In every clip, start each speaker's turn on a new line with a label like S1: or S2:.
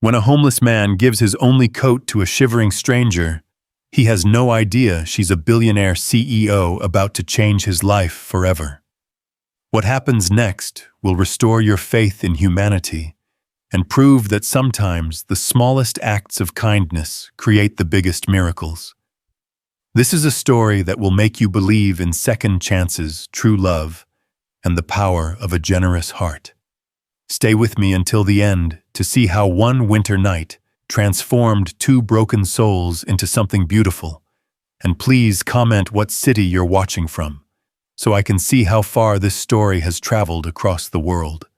S1: When a homeless man gives his only coat to a shivering stranger, he has no idea she's a billionaire CEO about to change his life forever. What happens next will restore your faith in humanity and prove that sometimes the smallest acts of kindness create the biggest miracles. This is a story that will make you believe in second chances, true love, and the power of a generous heart. Stay with me until the end to see how one winter night transformed two broken souls into something beautiful. And please comment what city you're watching from, so I can see how far this story has traveled across the world.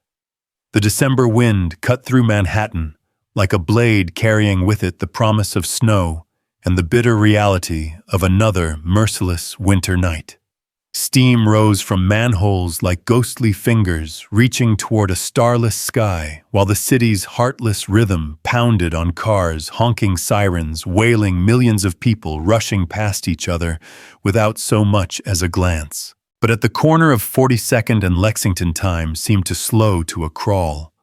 S1: The December wind cut through Manhattan like a blade, carrying with it the promise of snow and the bitter reality of another merciless winter night. Steam rose from manholes like ghostly fingers reaching toward a starless sky, while the city's heartless rhythm pounded on cars, honking sirens, wailing millions of people rushing past each other without so much as a glance. But at the corner of 42nd and Lexington, time seemed to slow to a crawl.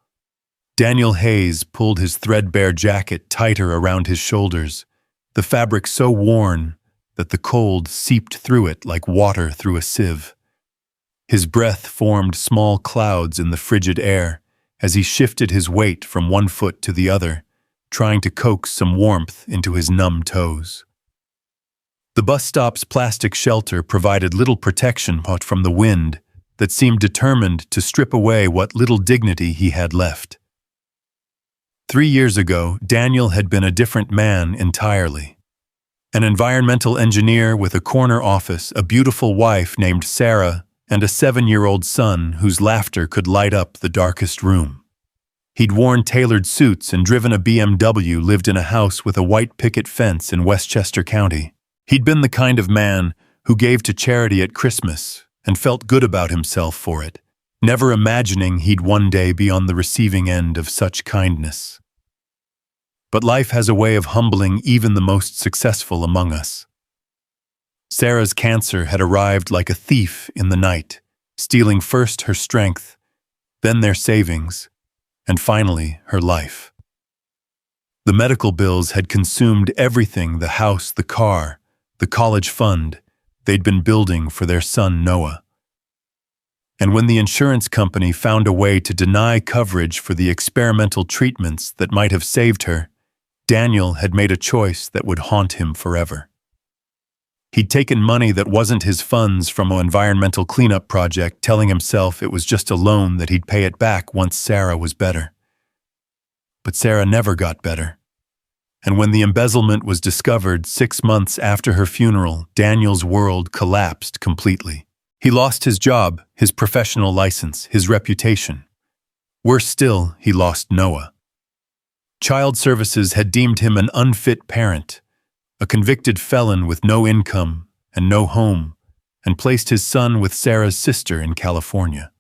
S1: Daniel Hayes pulled his threadbare jacket tighter around his shoulders, the fabric so worn that the cold seeped through it like water through a sieve. His breath formed small clouds in the frigid air as he shifted his weight from one foot to the other, trying to coax some warmth into his numb toes. The bus stop's plastic shelter provided little protection from the wind that seemed determined to strip away what little dignity he had left. 3 years ago, Daniel had been a different man entirely. An environmental engineer with a corner office, a beautiful wife named Sarah, and a 7-year-old son whose laughter could light up the darkest room. He'd worn tailored suits and driven a BMW, lived in a house with a white picket fence in Westchester County. He'd been the kind of man who gave to charity at Christmas and felt good about himself for it, never imagining he'd one day be on the receiving end of such kindness. But life has a way of humbling even the most successful among us. Sarah's cancer had arrived like a thief in the night, stealing first her strength, then their savings, and finally her life. The medical bills had consumed everything: the house, the car, the college fund they'd been building for their son Noah. And when the insurance company found a way to deny coverage for the experimental treatments that might have saved her, Daniel had made a choice that would haunt him forever. He'd taken money that wasn't his funds from an environmental cleanup project, telling himself it was just a loan that he'd pay it back once Sarah was better. But Sarah never got better. And when the embezzlement was discovered 6 months after her funeral, Daniel's world collapsed completely. He lost his job, his professional license, his reputation. Worse still, he lost Noah. Child Services had deemed him an unfit parent, a convicted felon with no income and no home, and placed his son with Sarah's sister in California.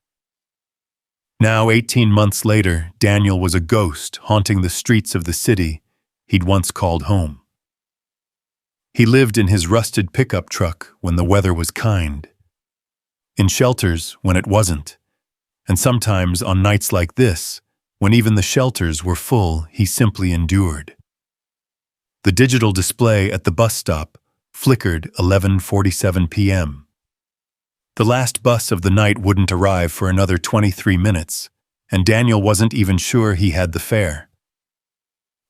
S1: Now, 18 months later, Daniel was a ghost haunting the streets of the city he'd once called home. He lived in his rusted pickup truck when the weather was kind, in shelters when it wasn't, and sometimes on nights like this, when even the shelters were full, he simply endured. The digital display at the bus stop flickered 11:47 p.m. The last bus of the night wouldn't arrive for another 23 minutes, and Daniel wasn't even sure he had the fare.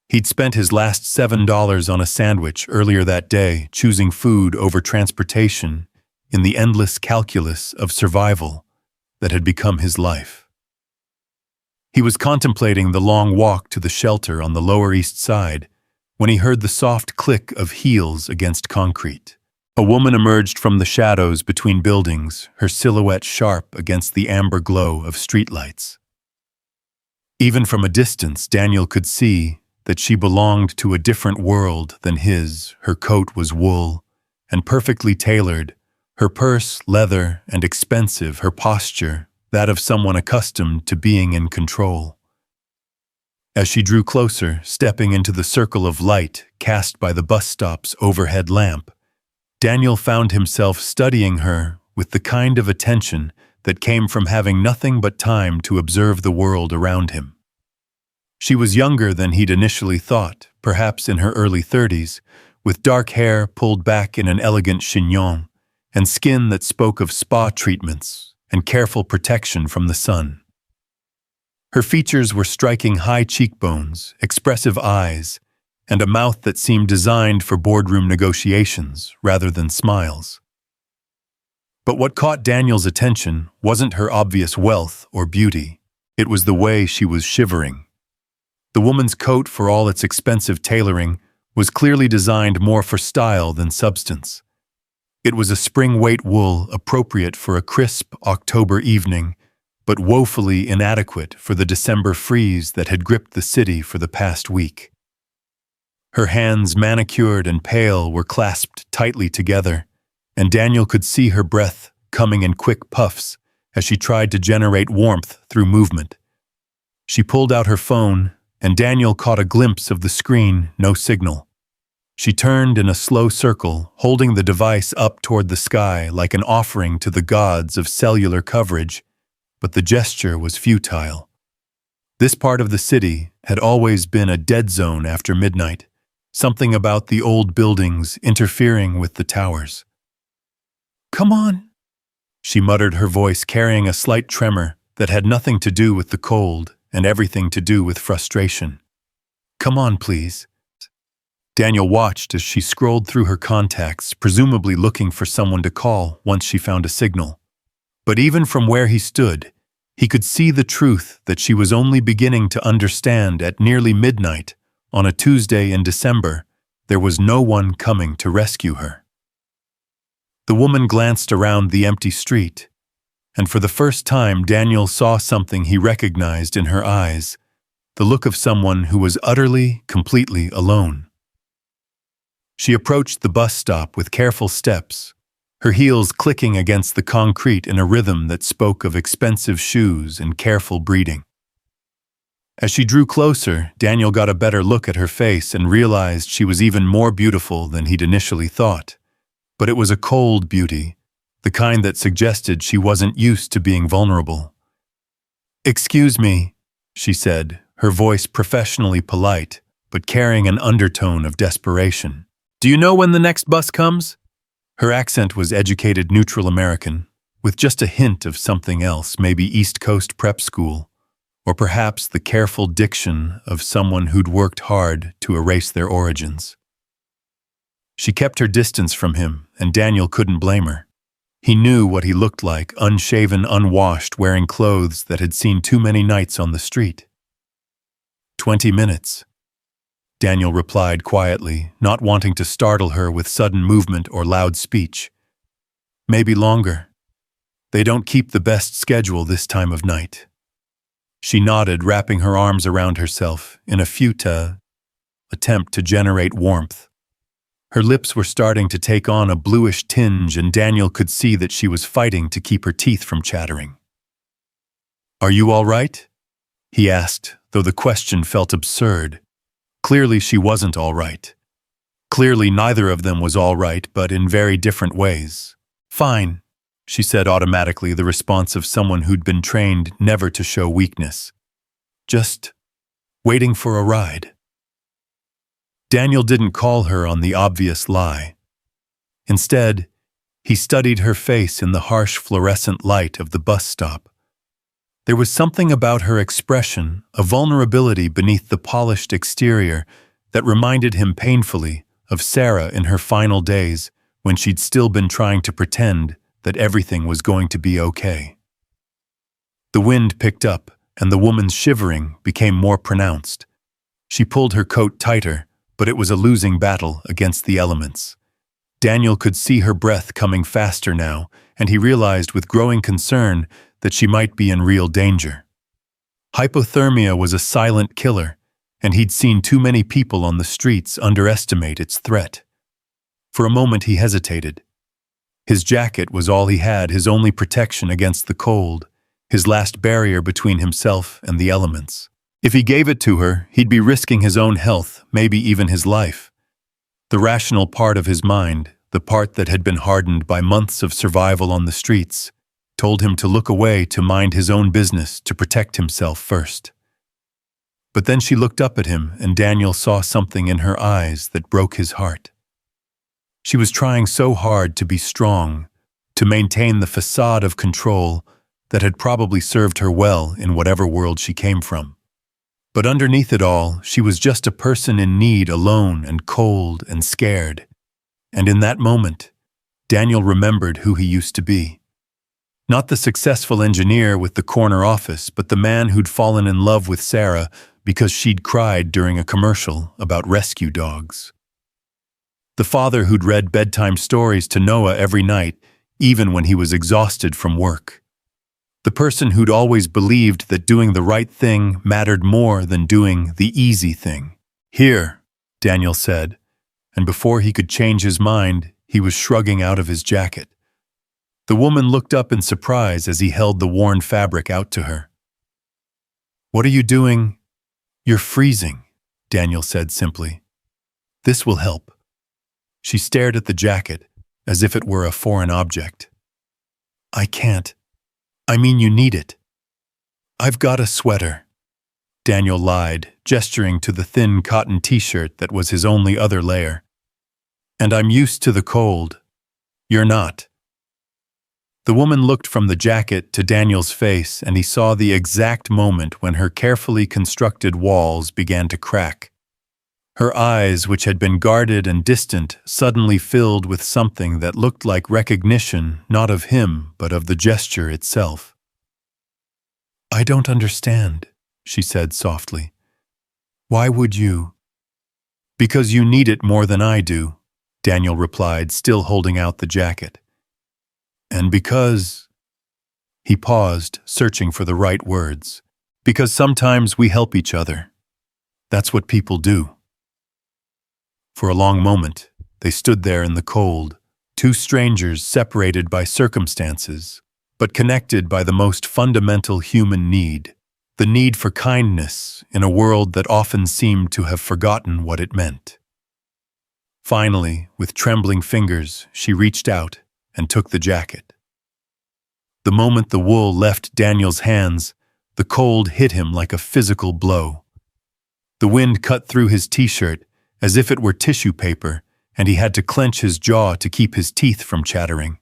S1: He'd spent his last $7 on a sandwich earlier that day, choosing food over transportation in the endless calculus of survival that had become his life. He was contemplating the long walk to the shelter on the Lower East Side when he heard the soft click of heels against concrete. A woman emerged from the shadows between buildings, her silhouette sharp against the amber glow of streetlights. Even from a distance, Daniel could see that she belonged to a different world than his. Her coat was wool and perfectly tailored, her purse leather and expensive, her posture that of someone accustomed to being in control. As she drew closer, stepping into the circle of light cast by the bus stop's overhead lamp, Daniel found himself studying her with the kind of attention that came from having nothing but time to observe the world around him. She was younger than he'd initially thought, perhaps in her early 30s, with dark hair pulled back in an elegant chignon, and skin that spoke of spa treatments and careful protection from the sun. Her features were striking high cheekbones, expressive eyes, and a mouth that seemed designed for boardroom negotiations rather than smiles. But what caught Daniel's attention wasn't her obvious wealth or beauty. It was the way she was shivering. The woman's coat, for all its expensive tailoring, was clearly designed more for style than substance. It was a spring-weight wool appropriate for a crisp October evening, but woefully inadequate for the December freeze that had gripped the city for the past week. Her hands, manicured and pale, were clasped tightly together, and Daniel could see her breath coming in quick puffs as she tried to generate warmth through movement. She pulled out her phone, and Daniel caught a glimpse of the screen, no signal. She turned in a slow circle, holding the device up toward the sky like an offering to the gods of cellular coverage, but the gesture was futile. This part of the city had always been a dead zone after midnight, something about the old buildings interfering with the towers. "Come on," she muttered, her voice carrying a slight tremor that had nothing to do with the cold and everything to do with frustration. "Come on, please." Daniel watched as she scrolled through her contacts, presumably looking for someone to call once she found a signal. But even from where he stood, he could see the truth that she was only beginning to understand at nearly midnight on a Tuesday in December. There was no one coming to rescue her. The woman glanced around the empty street, and for the first time Daniel saw something he recognized in her eyes, the look of someone who was utterly, completely alone. She approached the bus stop with careful steps, her heels clicking against the concrete in a rhythm that spoke of expensive shoes and careful breeding. As she drew closer, Daniel got a better look at her face and realized she was even more beautiful than he'd initially thought. But it was a cold beauty, the kind that suggested she wasn't used to being vulnerable. "Excuse me," she said, her voice professionally polite, but carrying an undertone of desperation. "Do you know when the next bus comes?" Her accent was educated neutral American, with just a hint of something else, maybe East Coast prep school, or perhaps the careful diction of someone who'd worked hard to erase their origins. She kept her distance from him, and Daniel couldn't blame her. He knew what he looked like, unshaven, unwashed, wearing clothes that had seen too many nights on the street. 20 minutes. Daniel replied quietly, not wanting to startle her with sudden movement or loud speech. "Maybe longer. They don't keep the best schedule this time of night." She nodded, wrapping her arms around herself in a futile attempt to generate warmth. Her lips were starting to take on a bluish tinge, and Daniel could see that she was fighting to keep her teeth from chattering. "Are you all right?" he asked, though the question felt absurd. Clearly she wasn't all right. Clearly neither of them was all right, but in very different ways. "Fine," she said automatically, the response of someone who'd been trained never to show weakness. "Just waiting for a ride." Daniel didn't call her on the obvious lie. Instead, he studied her face in the harsh fluorescent light of the bus stop. There was something about her expression, a vulnerability beneath the polished exterior, that reminded him painfully of Sarah in her final days when she'd still been trying to pretend that everything was going to be okay. The wind picked up, and the woman's shivering became more pronounced. She pulled her coat tighter, but it was a losing battle against the elements. Daniel could see her breath coming faster now, and he realized with growing concern that she might be in real danger. Hypothermia was a silent killer, and he'd seen too many people on the streets underestimate its threat. For a moment he hesitated. His jacket was all he had, his only protection against the cold, his last barrier between himself and the elements. If he gave it to her, he'd be risking his own health, maybe even his life. The rational part of his mind, the part that had been hardened by months of survival on the streets, told him to look away, to mind his own business, to protect himself first. But then she looked up at him, and Daniel saw something in her eyes that broke his heart. She was trying so hard to be strong, to maintain the facade of control that had probably served her well in whatever world she came from. But underneath it all, she was just a person in need, alone and cold and scared. And in that moment, Daniel remembered who he used to be. Not the successful engineer with the corner office, but the man who'd fallen in love with Sarah because she'd cried during a commercial about rescue dogs. The father who'd read bedtime stories to Noah every night, even when he was exhausted from work. The person who'd always believed that doing the right thing mattered more than doing the easy thing. "Here," Daniel said, and before he could change his mind, he was shrugging out of his jacket. The woman looked up in surprise as he held the worn fabric out to her. "What are you doing?" "You're freezing," Daniel said simply. "This will help." She stared at the jacket as if it were a foreign object. "I can't. I mean, you need it." "I've got a sweater," Daniel lied, gesturing to the thin cotton t-shirt that was his only other layer. "And I'm used to the cold. You're not." The woman looked from the jacket to Daniel's face, and he saw the exact moment when her carefully constructed walls began to crack. Her eyes, which had been guarded and distant, suddenly filled with something that looked like recognition, not of him, but of the gesture itself. "I don't understand," she said softly. "Why would you?" "Because you need it more than I do," Daniel replied, still holding out the jacket. "And because—" He paused, searching for the right words. "Because sometimes we help each other. That's what people do." For a long moment, they stood there in the cold, two strangers separated by circumstances, but connected by the most fundamental human need, the need for kindness in a world that often seemed to have forgotten what it meant. Finally, with trembling fingers, she reached out and took the jacket. The moment the wool left Daniel's hands, the cold hit him like a physical blow. The wind cut through his t-shirt as if it were tissue paper, and he had to clench his jaw to keep his teeth from chattering.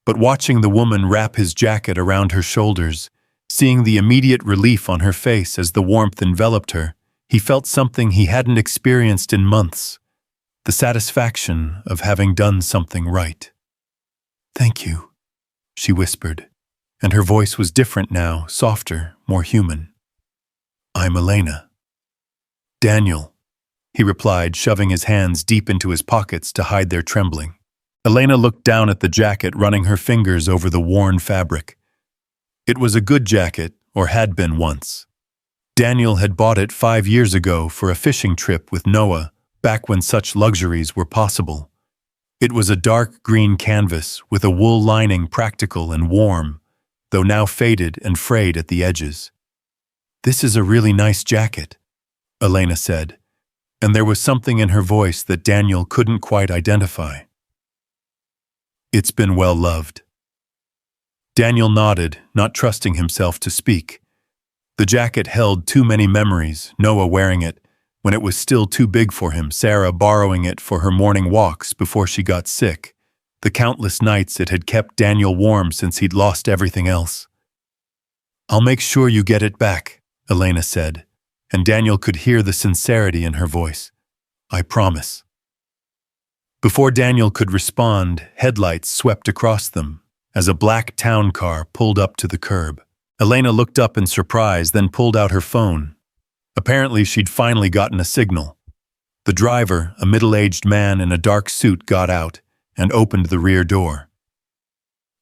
S1: But watching the woman wrap his jacket around her shoulders, seeing the immediate relief on her face as the warmth enveloped her, he felt something he hadn't experienced in months, the satisfaction of having done something right. "Thank you," she whispered, and her voice was different now, softer, more human. "I'm Elena." "Daniel," he replied, shoving his hands deep into his pockets to hide their trembling. Elena looked down at the jacket, running her fingers over the worn fabric. It was a good jacket, or had been once. Daniel had bought it 5 years ago for a fishing trip with Noah, back when such luxuries were possible. It was a dark green canvas with a wool lining, practical and warm, though now faded and frayed at the edges. "This is a really nice jacket," Elena said, and there was something in her voice that Daniel couldn't quite identify. "It's been well loved." Daniel nodded, not trusting himself to speak. The jacket held too many memories, Noah wearing it when it was still too big for him, Sarah borrowing it for her morning walks before she got sick, the countless nights it had kept Daniel warm since he'd lost everything else. "I'll make sure you get it back," Elena said, and Daniel could hear the sincerity in her voice. "I promise." Before Daniel could respond, headlights swept across them as a black town car pulled up to the curb. Elena looked up in surprise, then pulled out her phone. Apparently, she'd finally gotten a signal. The driver, a middle-aged man in a dark suit, got out and opened the rear door.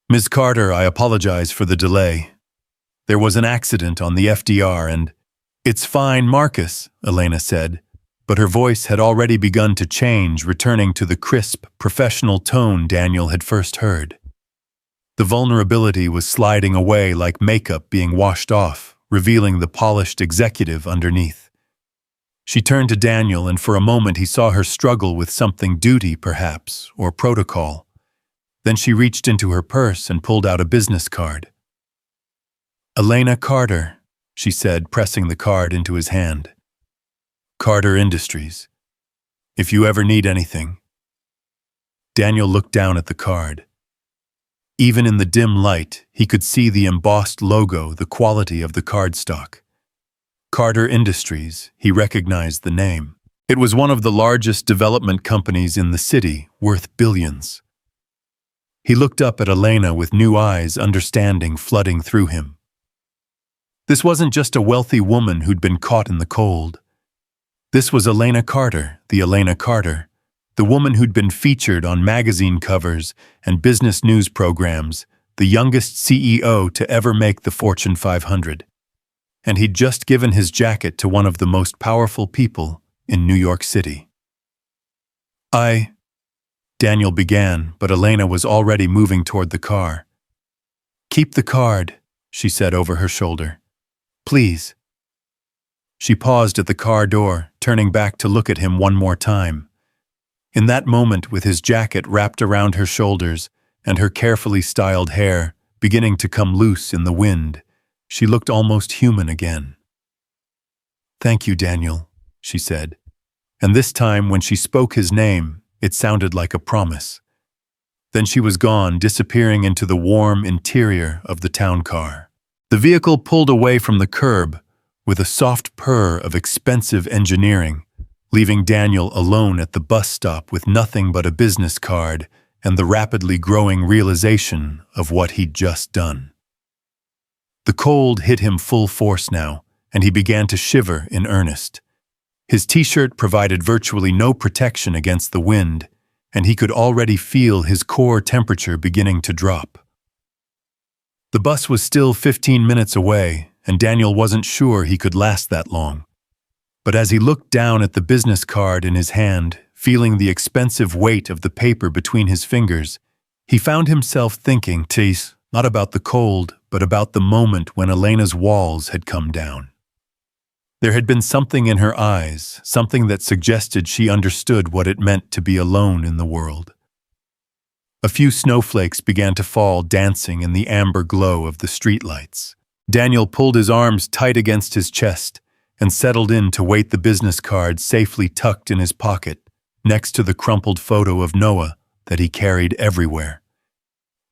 S1: "Ms. Carter, I apologize for the delay. There was an accident on the FDR and—" "It's fine, Marcus," Elena said, but her voice had already begun to change, returning to the crisp, professional tone Daniel had first heard. The vulnerability was sliding away like makeup being washed off, revealing the polished executive underneath. She turned to Daniel, and for a moment he saw her struggle with something, duty perhaps, or protocol. Then she reached into her purse and pulled out a business card. "Elena Carter," she said, pressing the card into his hand. Carter Industries. If you ever need anything. Daniel looked down at the card. Even in the dim light, he could see the embossed logo, the quality of the cardstock. Carter Industries, he recognized the name. It was one of the largest development companies in the city, worth billions. He looked up at Elena with new eyes, understanding flooding through him. This wasn't just a wealthy woman who'd been caught in the cold. This was Elena Carter, the Elena Carter, the woman who'd been featured on magazine covers and business news programs, the youngest CEO to ever make the Fortune 500. And he'd just given his jacket to one of the most powerful people in New York City. Daniel began, but Elena was already moving toward the car. "Keep the card," she said over her shoulder. "Please." She paused at the car door, turning back to look at him one more time. In that moment, with his jacket wrapped around her shoulders and her carefully styled hair beginning to come loose in the wind, she looked almost human again. "Thank you, Daniel," she said. And this time, when she spoke his name, it sounded like a promise. Then she was gone, disappearing into the warm interior of the town car. The vehicle pulled away from the curb with a soft purr of expensive engineering, leaving Daniel alone at the bus stop with nothing but a business card and the rapidly growing realization of what he'd just done. The cold hit him full force now, and he began to shiver in earnest. His t-shirt provided virtually no protection against the wind, and he could already feel his core temperature beginning to drop. The bus was still 15 minutes away, and Daniel wasn't sure he could last that long. But as he looked down at the business card in his hand, feeling the expensive weight of the paper between his fingers, he found himself thinking, not about the cold, but about the moment when Elena's walls had come down. There had been something in her eyes, something that suggested she understood what it meant to be alone in the world. A few snowflakes began to fall, dancing in the amber glow of the streetlights. Daniel pulled his arms tight against his chest and settled in to wait, the business card safely tucked in his pocket, next to the crumpled photo of Noah that he carried everywhere.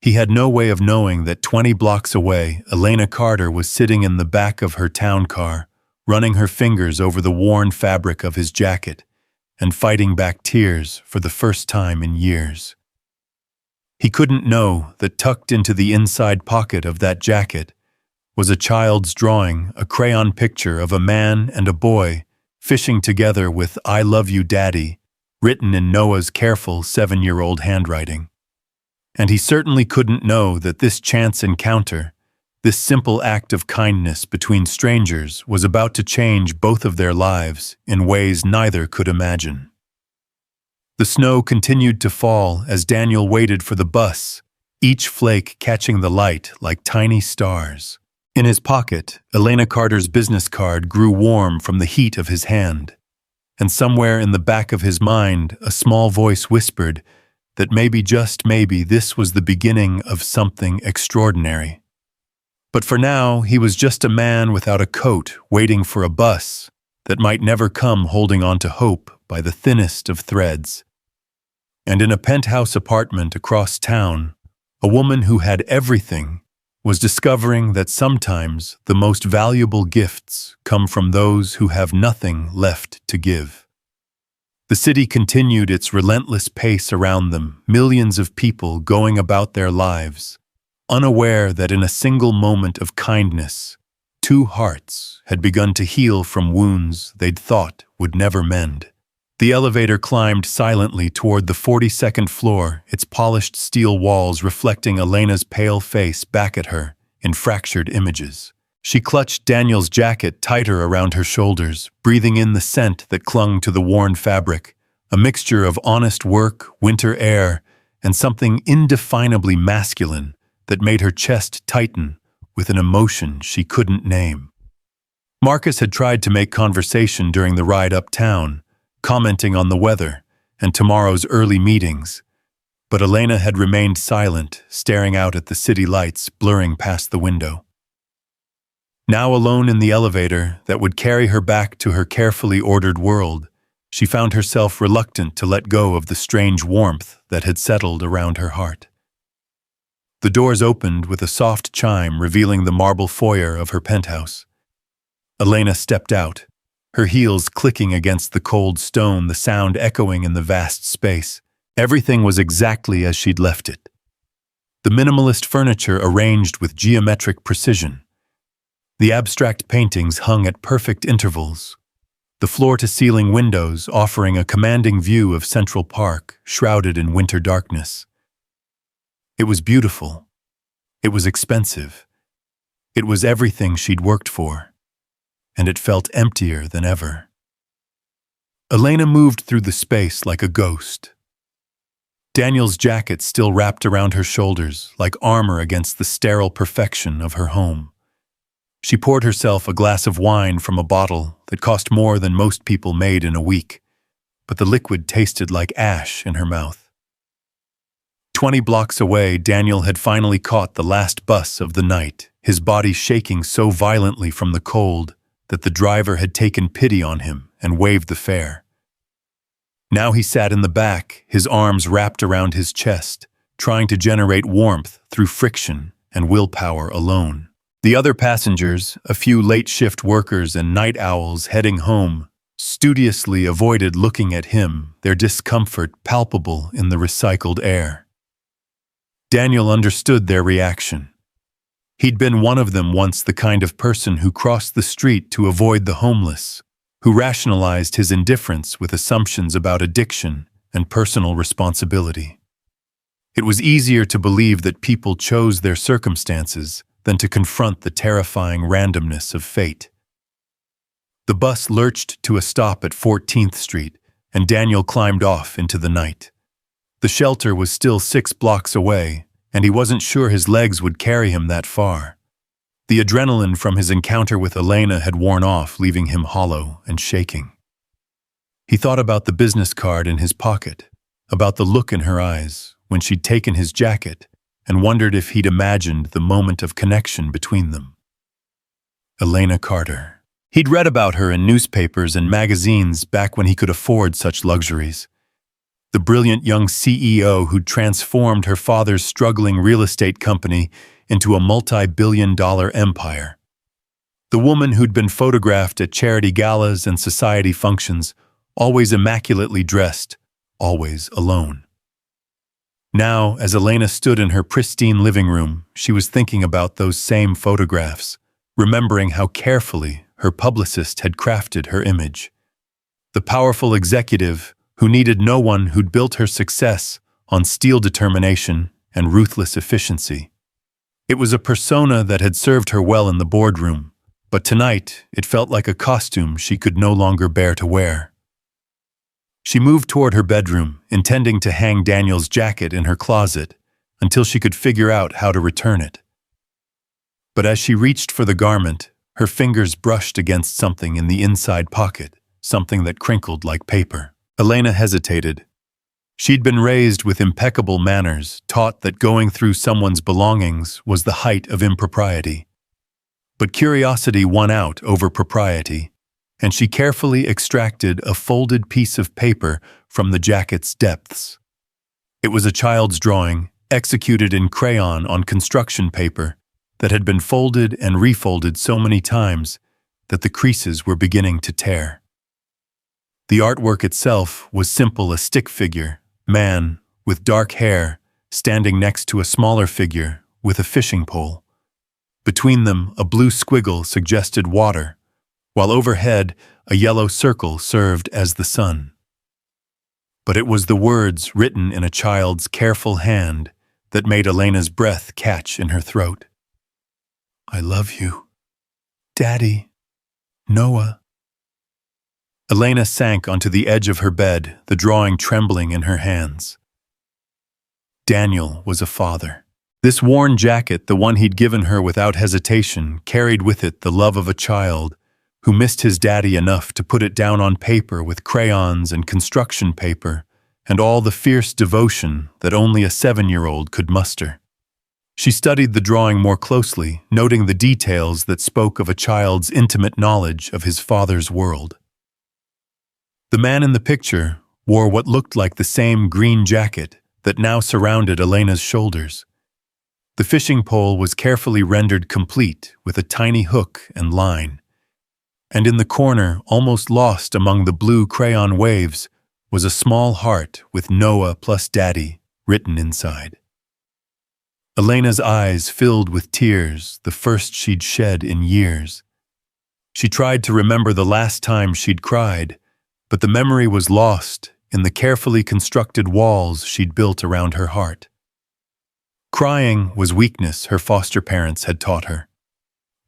S1: He had no way of knowing that 20 blocks away, Elena Carter was sitting in the back of her town car, running her fingers over the worn fabric of his jacket and fighting back tears for the first time in years. He couldn't know that tucked into the inside pocket of that jacket was a child's drawing, a crayon picture of a man and a boy fishing together with "I love you, Daddy," written in Noah's careful 7-year-old handwriting. And he certainly couldn't know that this chance encounter, this simple act of kindness between strangers, was about to change both of their lives in ways neither could imagine. The snow continued to fall as Daniel waited for the bus, each flake catching the light like tiny stars. In his pocket, Elena Carter's business card grew warm from the heat of his hand, and somewhere in the back of his mind, a small voice whispered that maybe, just maybe, this was the beginning of something extraordinary. But for now, he was just a man without a coat, waiting for a bus that might never come, holding on to hope by the thinnest of threads. And in a penthouse apartment across town, a woman who had everything was discovering that sometimes the most valuable gifts come from those who have nothing left to give. The city continued its relentless pace around them, millions of people going about their lives, unaware that in a single moment of kindness, 2 hearts had begun to heal from wounds they'd thought would never mend. The elevator climbed silently toward the 42nd floor, its polished steel walls reflecting Elena's pale face back at her in fractured images. She clutched Daniel's jacket tighter around her shoulders, breathing in the scent that clung to the worn fabric, a mixture of honest work, winter air, and something indefinably masculine that made her chest tighten with an emotion she couldn't name. Marcus had tried to make conversation during the ride uptown, commenting on the weather and tomorrow's early meetings, but Elena had remained silent, staring out at the city lights blurring past the window. Now alone in the elevator that would carry her back to her carefully ordered world, she found herself reluctant to let go of the strange warmth that had settled around her heart. The doors opened with a soft chime revealing the marble foyer of her penthouse. Elena stepped out, her heels clicking against the cold stone, the sound echoing in the vast space. Everything was exactly as she'd left it. The minimalist furniture arranged with geometric precision. The abstract paintings hung at perfect intervals. The floor-to-ceiling windows offering a commanding view of Central Park, shrouded in winter darkness. It was beautiful. It was expensive. It was everything she'd worked for. And it felt emptier than ever. Elena moved through the space like a ghost. Daniel's jacket still wrapped around her shoulders like armor against the sterile perfection of her home. She poured herself a glass of wine from a bottle that cost more than most people made in a week, but the liquid tasted like ash in her mouth. 20 blocks away, Daniel had finally caught the last bus of the night, his body shaking so violently from the cold that the driver had taken pity on him and waived the fare. Now he sat in the back, his arms wrapped around his chest, trying to generate warmth through friction and willpower alone. The other passengers, a few late-shift workers and night owls heading home, studiously avoided looking at him, their discomfort palpable in the recycled air. Daniel understood their reaction. He'd been one of them once, the kind of person who crossed the street to avoid the homeless, who rationalized his indifference with assumptions about addiction and personal responsibility. It was easier to believe that people chose their circumstances than to confront the terrifying randomness of fate. The bus lurched to a stop at 14th Street, and Daniel climbed off into the night. The shelter was still 6 blocks away, and he wasn't sure his legs would carry him that far. The adrenaline from his encounter with Elena had worn off, leaving him hollow and shaking. He thought about the business card in his pocket, about the look in her eyes when she'd taken his jacket, and wondered if he'd imagined the moment of connection between them. Elena Carter. He'd read about her in newspapers and magazines back when he could afford such luxuries. The brilliant young CEO who'd transformed her father's struggling real estate company into a multi-billion-dollar empire. The woman who'd been photographed at charity galas and society functions, always immaculately dressed, always alone. Now, as Elena stood in her pristine living room, she was thinking about those same photographs, remembering how carefully her publicist had crafted her image. The powerful executive who needed no one, who'd built her success on steel determination and ruthless efficiency. It was a persona that had served her well in the boardroom, but tonight it felt like a costume she could no longer bear to wear. She moved toward her bedroom, intending to hang Daniel's jacket in her closet until she could figure out how to return it. But as she reached for the garment, her fingers brushed against something in the inside pocket, something that crinkled like paper. Elena hesitated. She'd been raised with impeccable manners, taught that going through someone's belongings was the height of impropriety. But curiosity won out over propriety, and she carefully extracted a folded piece of paper from the jacket's depths. It was a child's drawing, executed in crayon on construction paper, that had been folded and refolded so many times that the creases were beginning to tear. The artwork itself was simple, a stick figure, man, with dark hair, standing next to a smaller figure with a fishing pole. Between them, a blue squiggle suggested water, while overhead, a yellow circle served as the sun. But it was the words written in a child's careful hand that made Elena's breath catch in her throat. I love you, Daddy, Noah. Elena sank onto the edge of her bed, the drawing trembling in her hands. Daniel was a father. This worn jacket, the one he'd given her without hesitation, carried with it the love of a child who missed his daddy enough to put it down on paper with crayons and construction paper and all the fierce devotion that only a 7-year-old could muster. She studied the drawing more closely, noting the details that spoke of a child's intimate knowledge of his father's world. The man in the picture wore what looked like the same green jacket that now surrounded Elena's shoulders. The fishing pole was carefully rendered complete with a tiny hook and line, and in the corner, almost lost among the blue crayon waves, was a small heart with Noah plus Daddy written inside. Elena's eyes filled with tears, the first she'd shed in years. She tried to remember the last time she'd cried, but the memory was lost in the carefully constructed walls she'd built around her heart. Crying was weakness, her foster parents had taught her.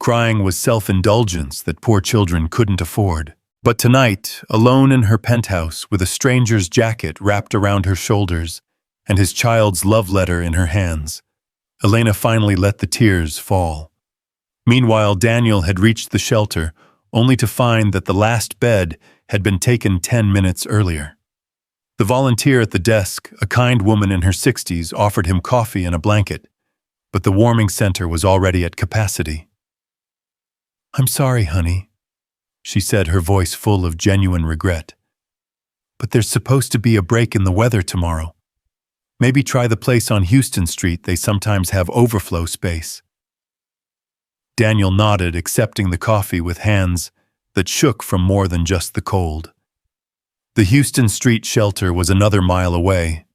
S1: Crying was self-indulgence that poor children couldn't afford. But tonight, alone in her penthouse with a stranger's jacket wrapped around her shoulders and his child's love letter in her hands, Elena finally let the tears fall. Meanwhile, Daniel had reached the shelter, only to find that the last bed had been taken 10 minutes earlier. The volunteer at the desk, a kind woman in her 60s, offered him coffee and a blanket, but the warming center was already at capacity. "I'm sorry, honey," she said, her voice full of genuine regret. "But there's supposed to be a break in the weather tomorrow. Maybe try the place on Houston Street, they sometimes have overflow space." Daniel nodded, accepting the coffee with hands that shook from more than just the cold. The Houston Street shelter was another mile away,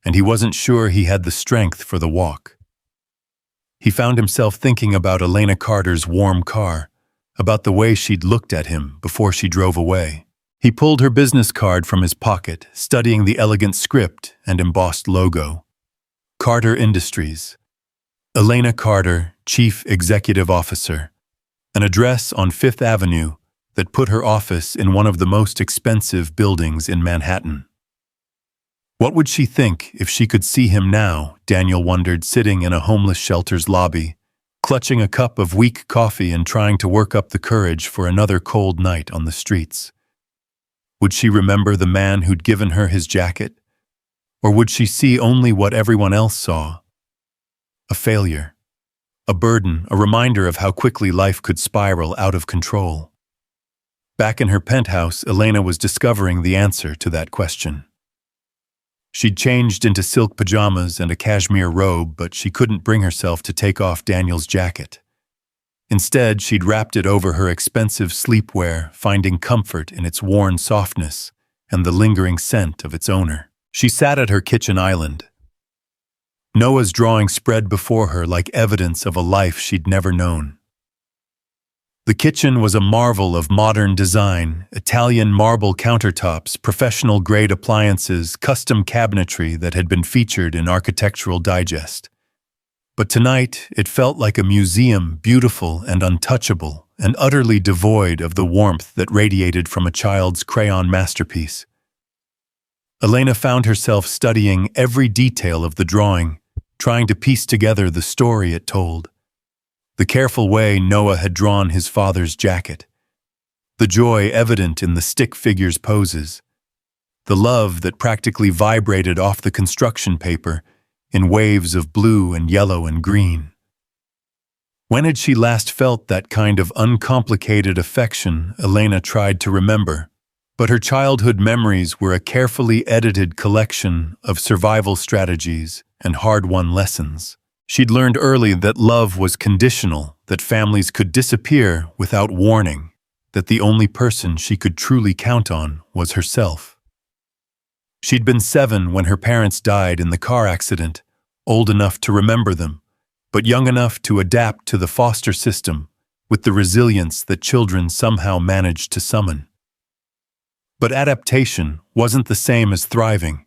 S1: and he wasn't sure he had the strength for the walk. He found himself thinking about Elena Carter's warm car, about the way she'd looked at him before she drove away. He pulled her business card from his pocket, studying the elegant script and embossed logo. Carter Industries. Elena Carter, Chief Executive Officer. An address on Fifth Avenue that put her office in one of the most expensive buildings in Manhattan. What would she think if she could see him now, Daniel wondered, sitting in a homeless shelter's lobby, clutching a cup of weak coffee and trying to work up the courage for another cold night on the streets. Would she remember the man who'd given her his jacket? Or would she see only what everyone else saw? A failure, a burden, a reminder of how quickly life could spiral out of control. Back in her penthouse, Elena was discovering the answer to that question. She'd changed into silk pajamas and a cashmere robe, but she couldn't bring herself to take off Daniel's jacket. Instead, she'd wrapped it over her expensive sleepwear, finding comfort in its worn softness and the lingering scent of its owner. She sat at her kitchen island. Noah's drawing spread before her like evidence of a life she'd never known. The kitchen was a marvel of modern design, Italian marble countertops, professional-grade appliances, custom cabinetry that had been featured in Architectural Digest. But tonight, it felt like a museum, beautiful and untouchable, and utterly devoid of the warmth that radiated from a child's crayon masterpiece. Elena found herself studying every detail of the drawing, trying to piece together the story it told. The careful way Noah had drawn his father's jacket, the joy evident in the stick figure's poses, the love that practically vibrated off the construction paper in waves of blue and yellow and green. When had she last felt that kind of uncomplicated affection? Elena tried to remember, but her childhood memories were a carefully edited collection of survival strategies and hard-won lessons. She'd learned early that love was conditional, that families could disappear without warning, that the only person she could truly count on was herself. She'd been 7 when her parents died in the car accident, old enough to remember them, but young enough to adapt to the foster system with the resilience that children somehow managed to summon. But adaptation wasn't the same as thriving,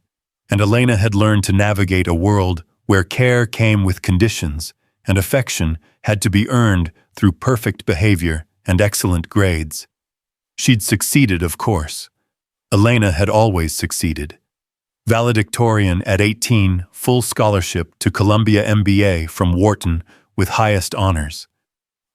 S1: and Elena had learned to navigate a world where care came with conditions and affection had to be earned through perfect behavior and excellent grades. She'd succeeded, of course. Elena had always succeeded. Valedictorian at 18, full scholarship to Columbia MBA from Wharton with highest honors.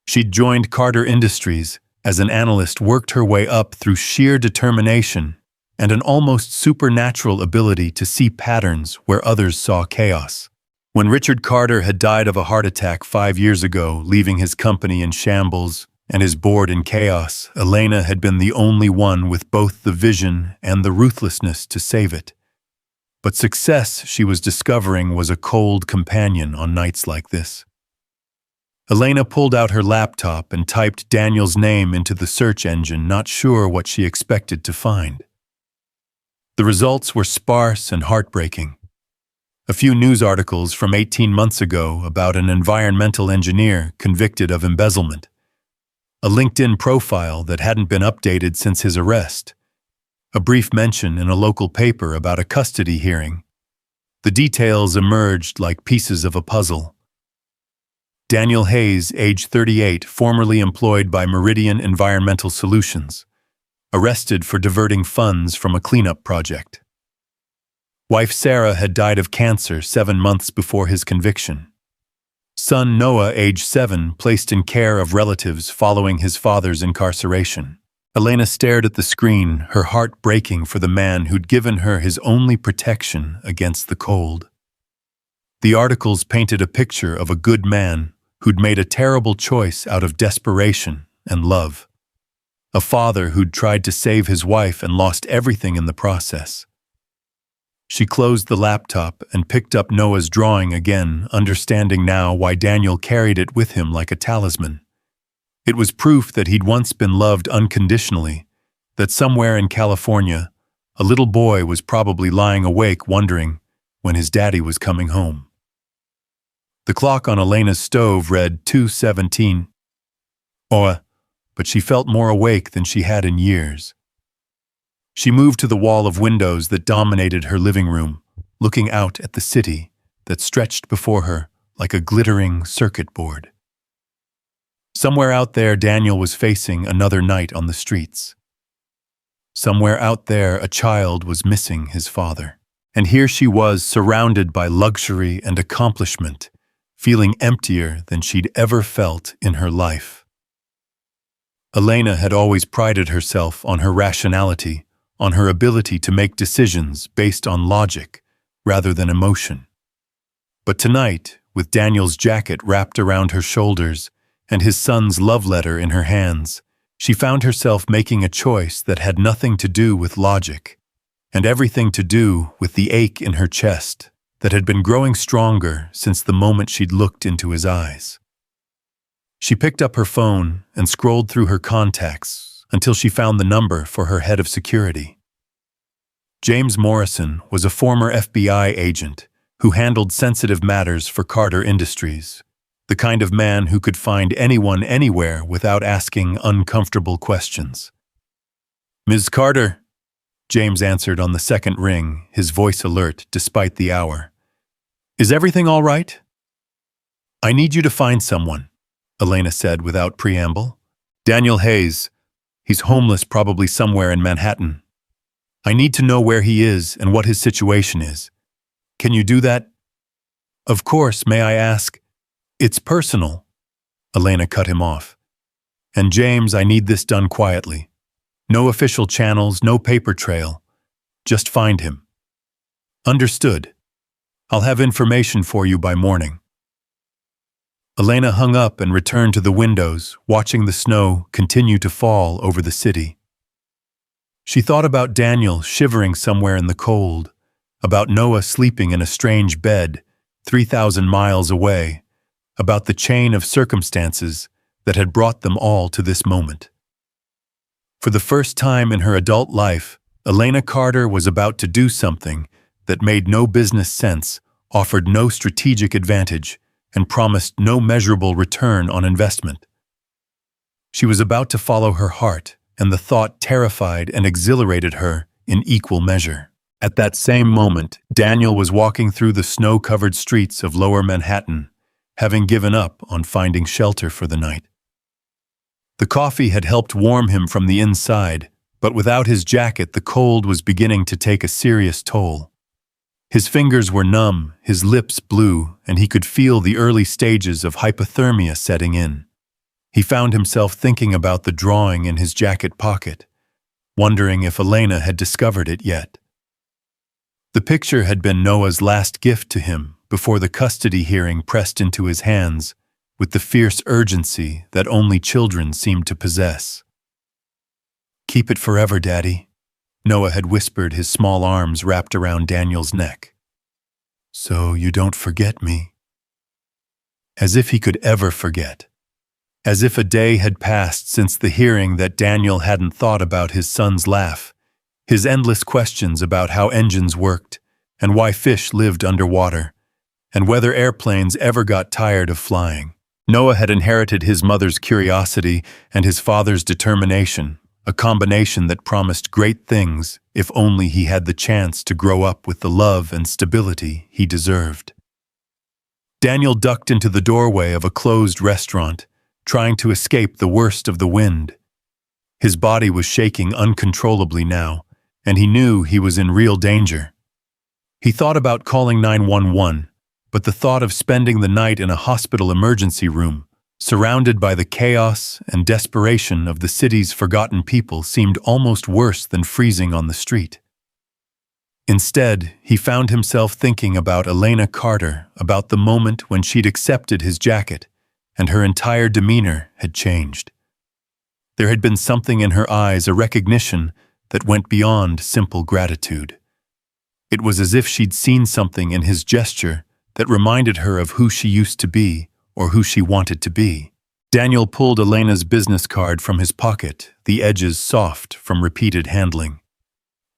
S1: She'd joined Carter Industries as an analyst, worked her way up through sheer determination and an almost supernatural ability to see patterns where others saw chaos. When Richard Carter had died of a heart attack 5 years ago, leaving his company in shambles and his board in chaos, Elena had been the only one with both the vision and the ruthlessness to save it. But success, she was discovering, was a cold companion on nights like this. Elena pulled out her laptop and typed Daniel's name into the search engine, not sure what she expected to find. The results were sparse and heartbreaking. A few news articles from 18 months ago about an environmental engineer convicted of embezzlement. A LinkedIn profile that hadn't been updated since his arrest. A brief mention in a local paper about a custody hearing. The details emerged like pieces of a puzzle. Daniel Hayes, age 38, formerly employed by Meridian Environmental Solutions, arrested for diverting funds from a cleanup project. Wife Sarah had died of cancer 7 months before his conviction. Son Noah, age 7, placed in care of relatives following his father's incarceration. Elena stared at the screen, her heart breaking for the man who'd given her his only protection against the cold. The articles painted a picture of a good man who'd made a terrible choice out of desperation and love. A father who'd tried to save his wife and lost everything in the process. She closed the laptop and picked up Noah's drawing again, understanding now why Daniel carried it with him like a talisman. It was proof that he'd once been loved unconditionally, that somewhere in California, a little boy was probably lying awake wondering when his daddy was coming home. The clock on Elena's stove read 2:17. But she felt more awake than she had in years. She moved to the wall of windows that dominated her living room, looking out at the city that stretched before her like a glittering circuit board. Somewhere out there, Daniel was facing another night on the streets. Somewhere out there, a child was missing his father. And here she was, surrounded by luxury and accomplishment, feeling emptier than she'd ever felt in her life. Elena had always prided herself on her rationality, on her ability to make decisions based on logic rather than emotion. But tonight, with Daniel's jacket wrapped around her shoulders and his son's love letter in her hands, she found herself making a choice that had nothing to do with logic and everything to do with the ache in her chest that had been growing stronger since the moment she'd looked into his eyes. She picked up her phone and scrolled through her contacts until she found the number for her head of security. James Morrison was a former FBI agent who handled sensitive matters for Carter Industries, the kind of man who could find anyone anywhere without asking uncomfortable questions. "Ms. Carter," James answered on the second ring, his voice alert despite the hour. "Is everything all right?" "I need you to find someone," Elena said without preamble. "Daniel Hayes. He's homeless, probably somewhere in Manhattan. I need to know where he is and what his situation is. Can you do that?" "Of course, may I ask?" "It's personal," Elena cut him off. "And James, I need this done quietly. No official channels, no paper trail. Just find him." "Understood. I'll have information for you by morning." Elena hung up and returned to the windows, watching the snow continue to fall over the city. She thought about Daniel shivering somewhere in the cold, about Noah sleeping in a strange bed 3,000 miles away, about the chain of circumstances that had brought them all to this moment. For the first time in her adult life, Elena Carter was about to do something that made no business sense, offered no strategic advantage, and promised no measurable return on investment. She was about to follow her heart, and the thought terrified and exhilarated her in equal measure. At that same moment, Daniel was walking through the snow-covered streets of Lower Manhattan, having given up on finding shelter for the night. The coffee had helped warm him from the inside, but without his jacket, the cold was beginning to take a serious toll. His fingers were numb, his lips blue, and he could feel the early stages of hypothermia setting in. He found himself thinking about the drawing in his jacket pocket, wondering if Elena had discovered it yet. The picture had been Noah's last gift to him, before the custody hearing pressed into his hands with the fierce urgency that only children seem to possess. "Keep it forever, Daddy," Noah had whispered, his small arms wrapped around Daniel's neck. "So you don't forget me." As if he could ever forget. As if a day had passed since the hearing that Daniel hadn't thought about his son's laugh, his endless questions about how engines worked, and why fish lived underwater, and whether airplanes ever got tired of flying. Noah had inherited his mother's curiosity and his father's determination, a combination that promised great things if only he had the chance to grow up with the love and stability he deserved. Daniel ducked into the doorway of a closed restaurant, trying to escape the worst of the wind. His body was shaking uncontrollably now, and he knew he was in real danger. He thought about calling 911, but the thought of spending the night in a hospital emergency room, surrounded by the chaos and desperation of the city's forgotten people, seemed almost worse than freezing on the street. Instead, he found himself thinking about Elena Carter, about the moment when she'd accepted his jacket, and her entire demeanor had changed. There had been something in her eyes, a recognition that went beyond simple gratitude. It was as if she'd seen something in his gesture that reminded her of who she used to be or who she wanted to be. Daniel pulled Elena's business card from his pocket, the edges soft from repeated handling.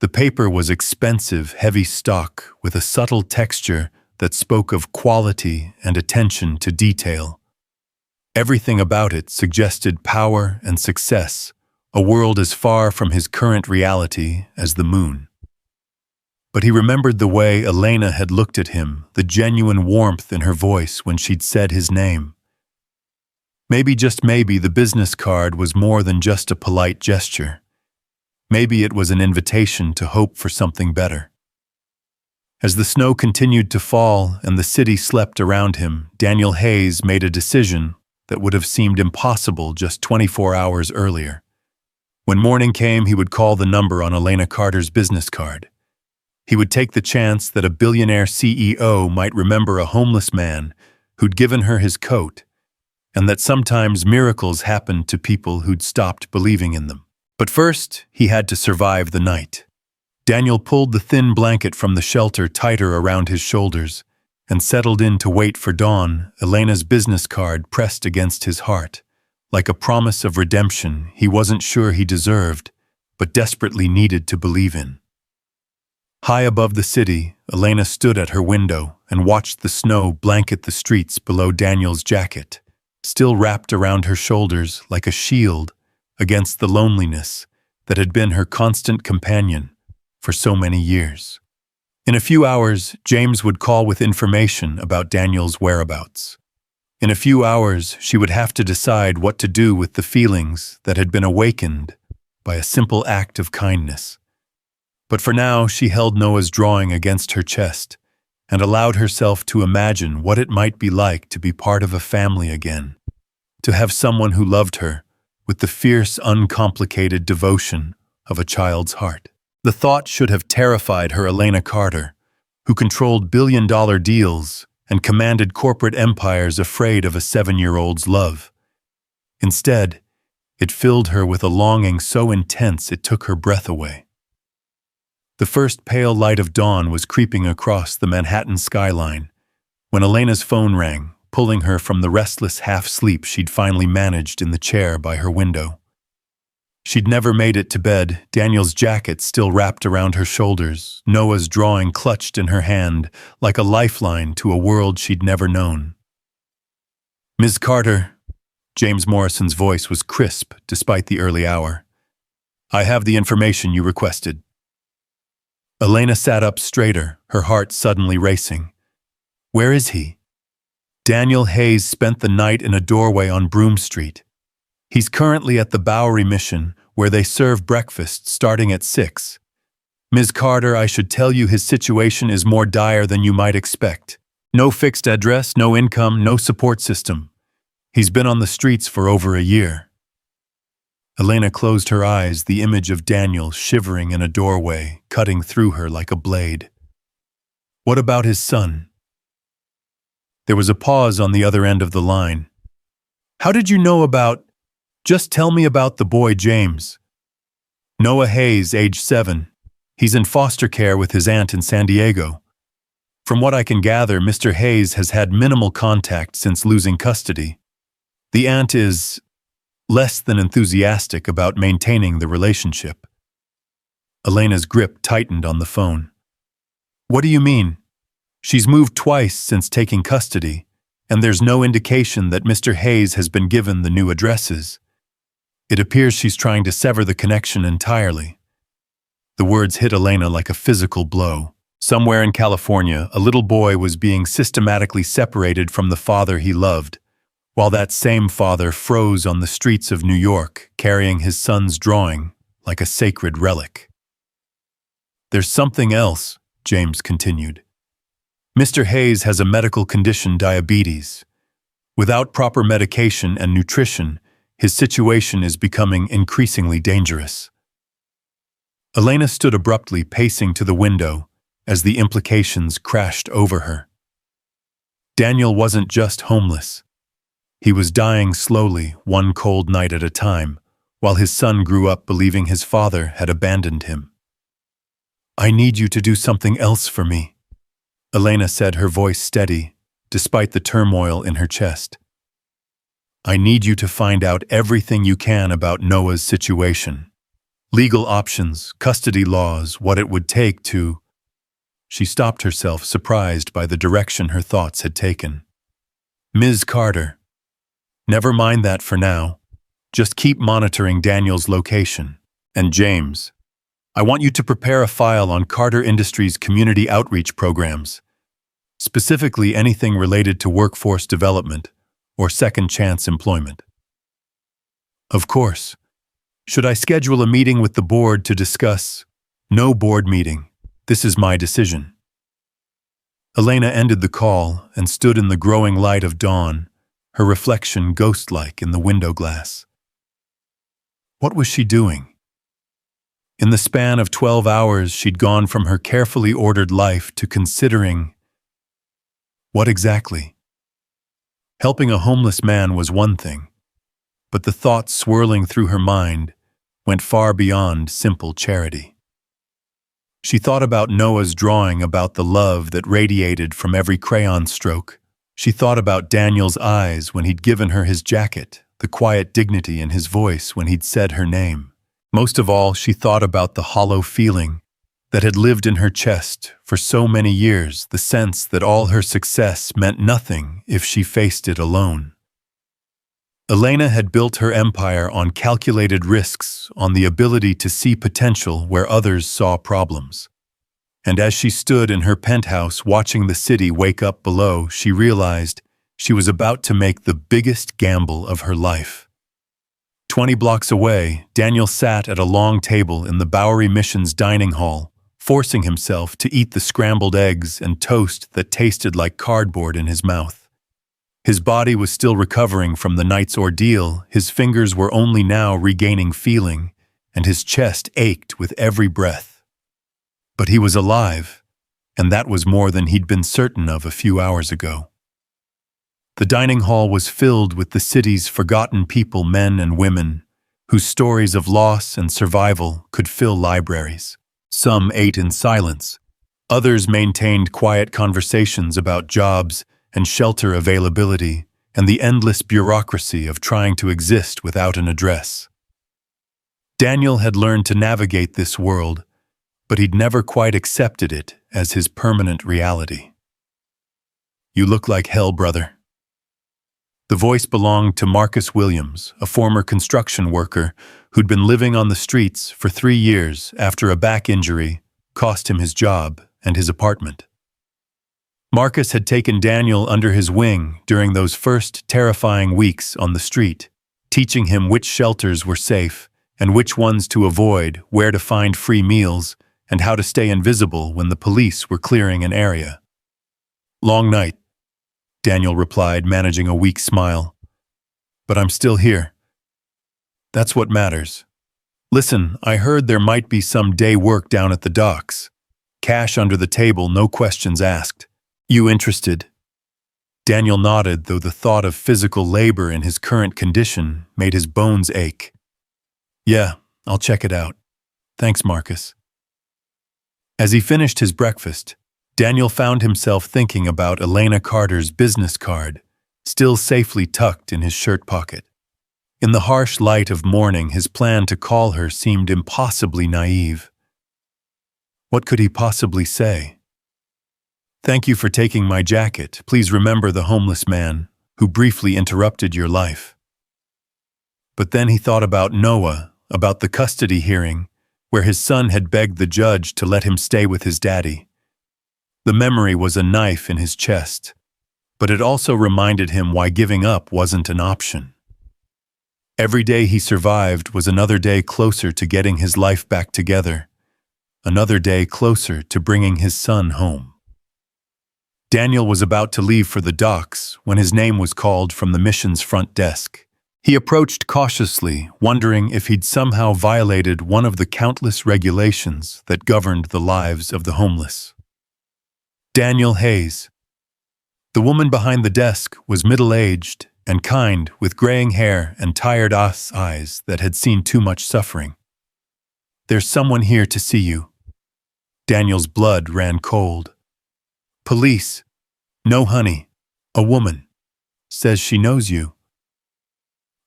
S1: The paper was expensive, heavy stock with a subtle texture that spoke of quality and attention to detail. Everything about it suggested power and success, a world as far from his current reality as the moon. But he remembered the way Elena had looked at him, the genuine warmth in her voice when she'd said his name. Maybe, just maybe, the business card was more than just a polite gesture. Maybe it was an invitation to hope for something better. As the snow continued to fall and the city slept around him, Daniel Hayes made a decision that would have seemed impossible just 24 hours earlier. When morning came, he would call the number on Elena Carter's business card. He would take the chance that a billionaire CEO might remember a homeless man who'd given her his coat, and that sometimes miracles happened to people who'd stopped believing in them. But first, he had to survive the night. Daniel pulled the thin blanket from the shelter tighter around his shoulders and settled in to wait for dawn, Elena's business card pressed against his heart, like a promise of redemption he wasn't sure he deserved, but desperately needed to believe in. High above the city, Elena stood at her window and watched the snow blanket the streets below Daniel's jacket, still wrapped around her shoulders like a shield against the loneliness that had been her constant companion for so many years. In a few hours, James would call with information about Daniel's whereabouts. In a few hours, she would have to decide what to do with the feelings that had been awakened by a simple act of kindness. But for now, she held Noah's drawing against her chest and allowed herself to imagine what it might be like to be part of a family again, to have someone who loved her with the fierce, uncomplicated devotion of a child's heart. The thought should have terrified her Elena Carter, who controlled billion-dollar deals and commanded corporate empires afraid of a 7-year-old's love. Instead, it filled her with a longing so intense it took her breath away. The first pale light of dawn was creeping across the Manhattan skyline when Elena's phone rang, pulling her from the restless half-sleep she'd finally managed in the chair by her window. She'd never made it to bed, Daniel's jacket still wrapped around her shoulders, Noah's drawing clutched in her hand like a lifeline to a world she'd never known. "Ms. Carter," James Morrison's voice was crisp despite the early hour. "I have the information you requested." Elena sat up straighter, her heart suddenly racing. "Where is he?" Daniel Hayes spent the night in a doorway on Broome Street. "He's currently at the Bowery Mission, where they serve breakfast starting at 6. Ms. Carter, I should tell you his situation is more dire than you might expect. No fixed address, no income, no support system. He's been on the streets for over a year." Elena closed her eyes, the image of Daniel shivering in a doorway, cutting through her like a blade. "What about his son?" There was a pause on the other end of the line. How did you know about... Just tell me about the boy James. Noah Hayes, age 7. He's in foster care with his aunt in San Diego. From what I can gather, Mr. Hayes has had minimal contact since losing custody. The aunt is less than enthusiastic about maintaining the relationship. Elena's grip tightened on the phone. What do you mean? She's moved twice since taking custody, and there's no indication that Mr. Hayes has been given the new addresses. It appears she's trying to sever the connection entirely. The words hit Elena like a physical blow. Somewhere in California, a little boy was being systematically separated from the father he loved, while that same father froze on the streets of New York, carrying his son's drawing like a sacred relic. There's something else, James continued. Mr. Hayes has a medical condition, diabetes. Without proper medication and nutrition, his situation is becoming increasingly dangerous. Elena stood abruptly, pacing to the window, as the implications crashed over her. Daniel wasn't just homeless. He was dying slowly, one cold night at a time, while his son grew up believing his father had abandoned him. I need you to do something else for me, Elena said, her voice steady, despite the turmoil in her chest. I need you to find out everything you can about Noah's situation. Legal options, custody laws, what it would take to... She stopped herself, surprised by the direction her thoughts had taken. Ms. Carter. Never mind that for now. Just keep monitoring Daniel's location. And James, I want you to prepare a file on Carter Industries' community outreach programs, specifically anything related to workforce development or second chance employment. Of course. Should I schedule a meeting with the board to discuss? No board meeting. This is my decision. Elena ended the call and stood in the growing light of dawn, her reflection ghost-like in the window glass. What was she doing? In the span of 12 hours, she'd gone from her carefully ordered life to considering... What exactly? Helping a homeless man was one thing, but the thoughts swirling through her mind went far beyond simple charity. She thought about Noah's drawing, about the love that radiated from every crayon stroke. She thought about Daniel's eyes when he'd given her his jacket, the quiet dignity in his voice when he'd said her name. Most of all, she thought about the hollow feeling that had lived in her chest for so many years, the sense that all her success meant nothing if she faced it alone. Elena had built her empire on calculated risks, on the ability to see potential where others saw problems. And as she stood in her penthouse watching the city wake up below, she realized she was about to make the biggest gamble of her life. 20 blocks away, Daniel sat at a long table in the Bowery Mission's dining hall, forcing himself to eat the scrambled eggs and toast that tasted like cardboard in his mouth. His body was still recovering from the night's ordeal, his fingers were only now regaining feeling, and his chest ached with every breath. But he was alive, and that was more than he'd been certain of a few hours ago. The dining hall was filled with the city's forgotten people, men and women, whose stories of loss and survival could fill libraries. Some ate in silence. Others maintained quiet conversations about jobs and shelter availability and the endless bureaucracy of trying to exist without an address. Daniel had learned to navigate this world, but he'd never quite accepted it as his permanent reality. You look like hell, brother. The voice belonged to Marcus Williams, a former construction worker who'd been living on the streets for 3 years after a back injury cost him his job and his apartment. Marcus had taken Daniel under his wing during those first terrifying weeks on the street, teaching him which shelters were safe and which ones to avoid, where to find free meals, and how to stay invisible when the police were clearing an area. Long night, Daniel replied, managing a weak smile. But I'm still here. That's what matters. Listen, I heard there might be some day work down at the docks. Cash under the table, no questions asked. You interested? Daniel nodded, though the thought of physical labor in his current condition made his bones ache. Yeah, I'll check it out. Thanks, Marcus. As he finished his breakfast, Daniel found himself thinking about Elena Carter's business card, still safely tucked in his shirt pocket. In the harsh light of morning, his plan to call her seemed impossibly naive. What could he possibly say? Thank you for taking my jacket. Please remember the homeless man who briefly interrupted your life. But then he thought about Noah, about the custody hearing, where his son had begged the judge to let him stay with his daddy. The memory was a knife in his chest, but it also reminded him why giving up wasn't an option. Every day he survived was another day closer to getting his life back together, another day closer to bringing his son home. Daniel was about to leave for the docks when his name was called from the mission's front desk. He approached cautiously, wondering if he'd somehow violated one of the countless regulations that governed the lives of the homeless. Daniel Hayes. The woman behind the desk was middle-aged and kind, with graying hair and tired eyes that had seen too much suffering. There's someone here to see you. Daniel's blood ran cold. Police. No, honey. A woman. Says she knows you.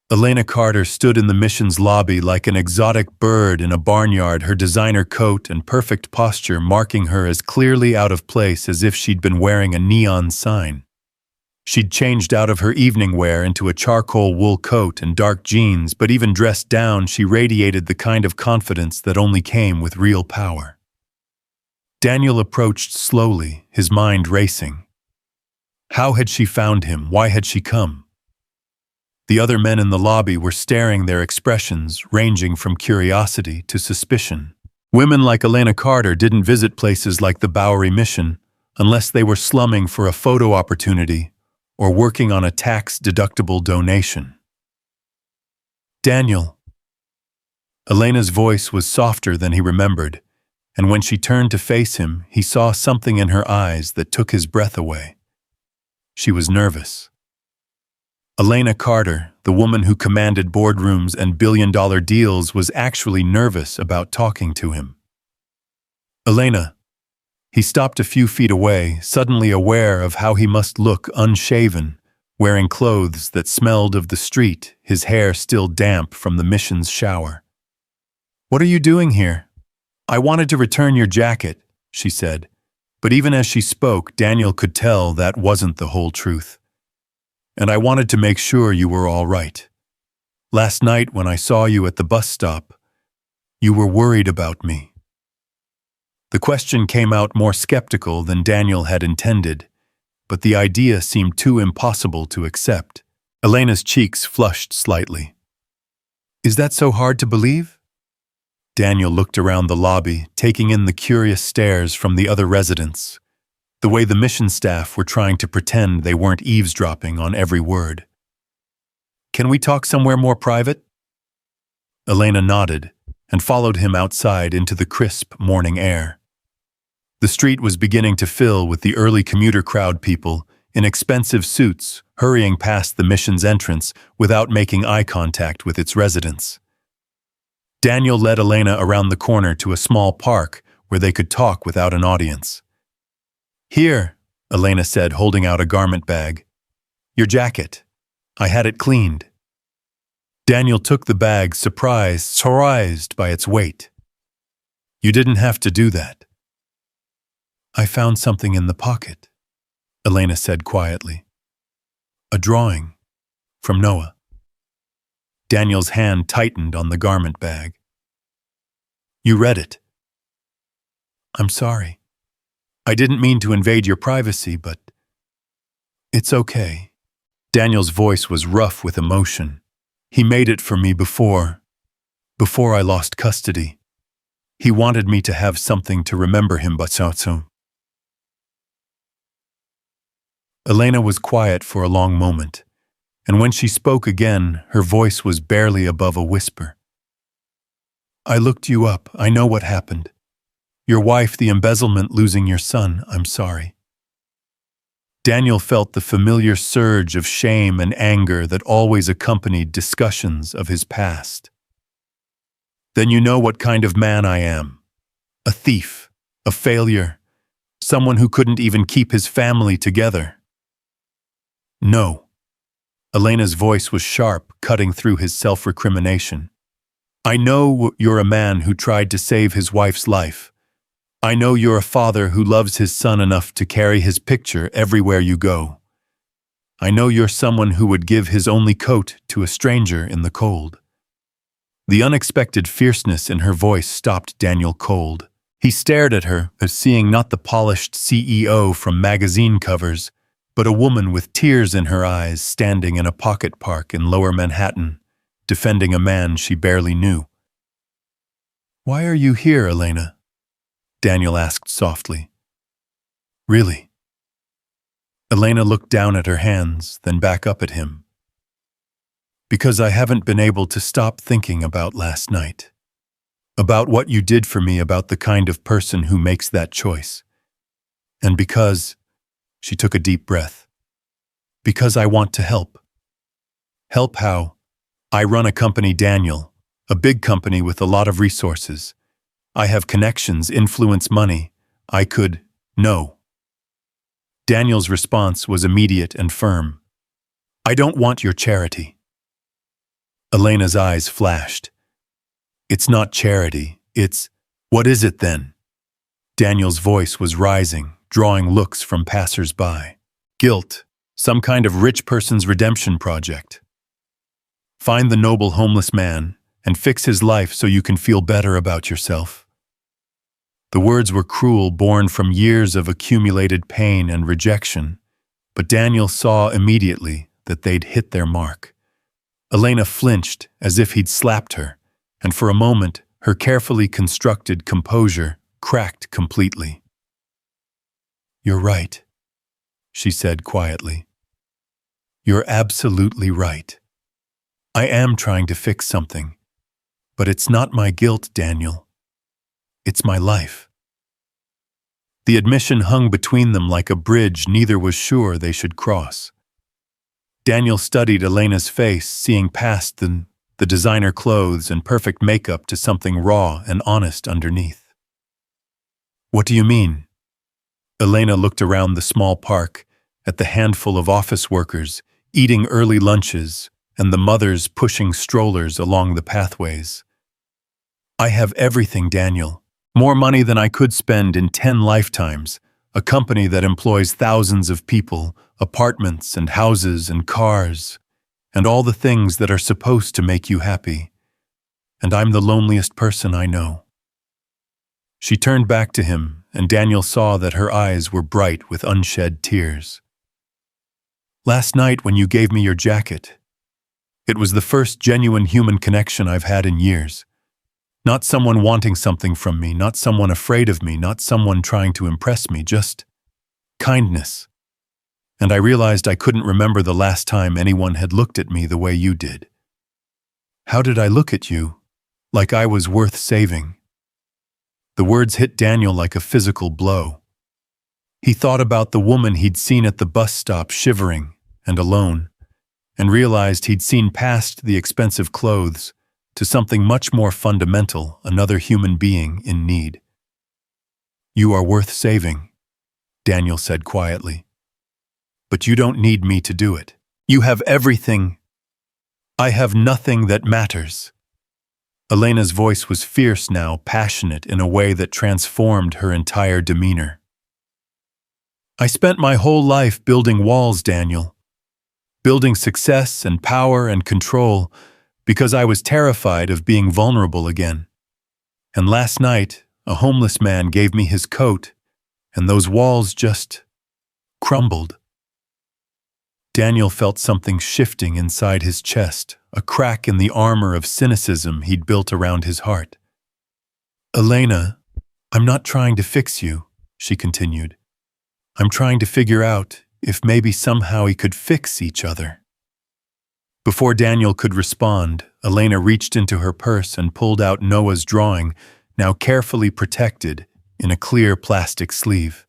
S1: Elena Carter stood in the mission's lobby like an exotic bird in a barnyard, her designer coat and perfect posture marking her as clearly out of place as if she'd been wearing a neon sign. She'd changed out of her evening wear into a charcoal wool coat and dark jeans, but even dressed down, she radiated the kind of confidence that only came with real power. Daniel approached slowly, his mind racing. How had she found him? Why had she come? The other men in the lobby were staring, their expressions ranging from curiosity to suspicion. Women like Elena Carter didn't visit places like the Bowery Mission unless they were slumming for a photo opportunity or working on a tax-deductible donation. Daniel. Elena's voice was softer than he remembered, and when she turned to face him, he saw something in her eyes that took his breath away. She was nervous. Elena Carter, the woman who commanded boardrooms and billion-dollar deals, was actually nervous about talking to him. Elena. He stopped a few feet away, suddenly aware of how he must look unshaven, wearing clothes that smelled of the street, his hair still damp from the mission's shower. What are you doing here? I wanted to return your jacket, she said, but even as she spoke, Daniel could tell that wasn't the whole truth. And I wanted to make sure you were all right. Last night when I saw you at the bus stop, you were worried about me. The question came out more skeptical than Daniel had intended, but the idea seemed too impossible to accept. Elena's cheeks flushed slightly. Is that so hard to believe? Daniel looked around the lobby, taking in the curious stares from the other residents, the way the mission staff were trying to pretend they weren't eavesdropping on every word. Can we talk somewhere more private? Elena nodded and followed him outside into the crisp morning air. The street was beginning to fill with the early commuter crowd, people in expensive suits hurrying past the mission's entrance without making eye contact with its residents. Daniel led Elena around the corner to a small park where they could talk without an audience. Here, Elena said, holding out a garment bag. Your jacket. I had it cleaned. Daniel took the bag, surprised by its weight. You didn't have to do that. I found something in the pocket, Elena said quietly. A drawing from Noah. Daniel's hand tightened on the garment bag. You read it. I'm sorry. I didn't mean to invade your privacy, but it's okay. Daniel's voice was rough with emotion. He made it for me before I lost custody. He wanted me to have something to remember him, but so. Elena was quiet for a long moment, and when she spoke again, her voice was barely above a whisper. I looked you up. I know what happened. Your wife, the embezzlement, losing your son. I'm sorry. Daniel felt the familiar surge of shame and anger that always accompanied discussions of his past. Then you know what kind of man I am. A thief, a failure, someone who couldn't even keep his family together. No. Elena's voice was sharp, cutting through his self-recrimination. I know you're a man who tried to save his wife's life. I know you're a father who loves his son enough to carry his picture everywhere you go. I know you're someone who would give his only coat to a stranger in the cold. The unexpected fierceness in her voice stopped Daniel cold. He stared at her, seeing not the polished CEO from magazine covers, but a woman with tears in her eyes standing in a pocket park in Lower Manhattan, defending a man she barely knew. Why are you here, Elena? Daniel asked softly. Really? Elena looked down at her hands, then back up at him. Because I haven't been able to stop thinking about last night. About what you did for me, about the kind of person who makes that choice. And because, she took a deep breath, because I want to help. Help how? I run a company, Daniel, a big company with a lot of resources. I have connections, influence, money. No. Daniel's response was immediate and firm. I don't want your charity. Elena's eyes flashed. It's not charity, it's, what is it then? Daniel's voice was rising, drawing looks from passers-by. Guilt, some kind of rich person's redemption project. Find the noble homeless man and fix his life so you can feel better about yourself. The words were cruel, born from years of accumulated pain and rejection, but Daniel saw immediately that they'd hit their mark. Elena flinched as if he'd slapped her, and for a moment, her carefully constructed composure cracked completely. You're right, she said quietly. You're absolutely right. I am trying to fix something, but it's not my guilt, Daniel. It's my life. The admission hung between them like a bridge neither was sure they should cross. Daniel studied Elena's face, seeing past the designer clothes and perfect makeup to something raw and honest underneath. What do you mean? Elena looked around the small park, at the handful of office workers eating early lunches and the mothers pushing strollers along the pathways. I have everything, Daniel. More money than I could spend in 10 lifetimes, a company that employs thousands of people, apartments and houses and cars, and all the things that are supposed to make you happy. And I'm the loneliest person I know. She turned back to him, and Daniel saw that her eyes were bright with unshed tears. Last night when you gave me your jacket, it was the first genuine human connection I've had in years. Not someone wanting something from me, not someone afraid of me, not someone trying to impress me, just kindness. And I realized I couldn't remember the last time anyone had looked at me the way you did. How did I look at you? Like I was worth saving. The words hit Daniel like a physical blow. He thought about the woman he'd seen at the bus stop, shivering and alone, and realized he'd seen past the expensive clothes to something much more fundamental, another human being in need. You are worth saving, Daniel said quietly. But you don't need me to do it. You have everything. I have nothing that matters. Elena's voice was fierce now, passionate in a way that transformed her entire demeanor. I spent my whole life building walls, Daniel. Building success and power and control, because I was terrified of being vulnerable again. And last night, a homeless man gave me his coat, and those walls just crumbled. Daniel felt something shifting inside his chest, a crack in the armor of cynicism he'd built around his heart. Elena, I'm not trying to fix you, she continued. I'm trying to figure out if maybe somehow we could fix each other. Before Daniel could respond, Elena reached into her purse and pulled out Noah's drawing, now carefully protected in a clear plastic sleeve.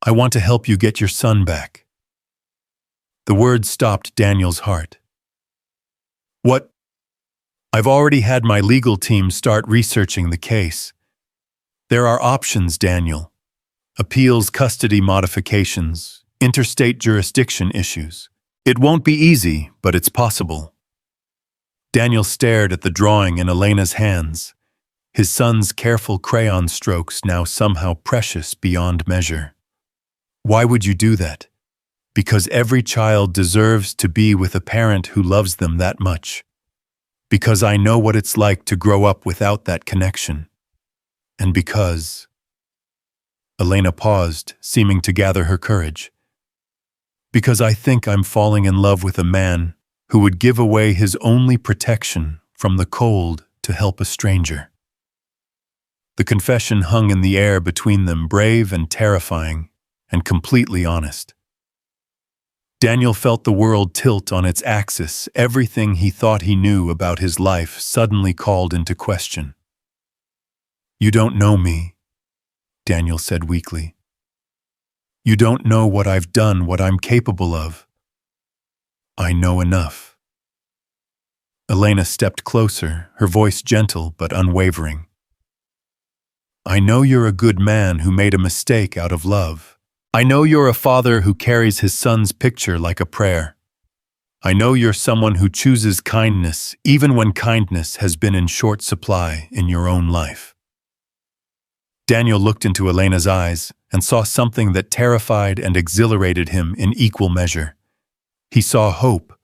S1: I want to help you get your son back." The words stopped Daniel's heart. "What?" "I've already had my legal team start researching the case. There are options, Daniel. Appeals, custody modifications, interstate jurisdiction issues. It won't be easy, but it's possible." Daniel stared at the drawing in Elena's hands, his son's careful crayon strokes now somehow precious beyond measure. "Why would you do that?" "Because every child deserves to be with a parent who loves them that much. Because I know what it's like to grow up without that connection. And because—" Elena paused, seeming to gather her courage. "Because I think I'm falling in love with a man who would give away his only protection from the cold to help a stranger." The confession hung in the air between them, brave and terrifying, and completely honest. Daniel felt the world tilt on its axis. Everything he thought he knew about his life suddenly called into question. "You don't know me," Daniel said weakly. "You don't know what I've done, what I'm capable of." "I know enough." Elena stepped closer, her voice gentle but unwavering. "I know you're a good man who made a mistake out of love. I know you're a father who carries his son's picture like a prayer. I know you're someone who chooses kindness even when kindness has been in short supply in your own life." Daniel looked into Elena's eyes and saw something that terrified and exhilarated him in equal measure. He saw hope,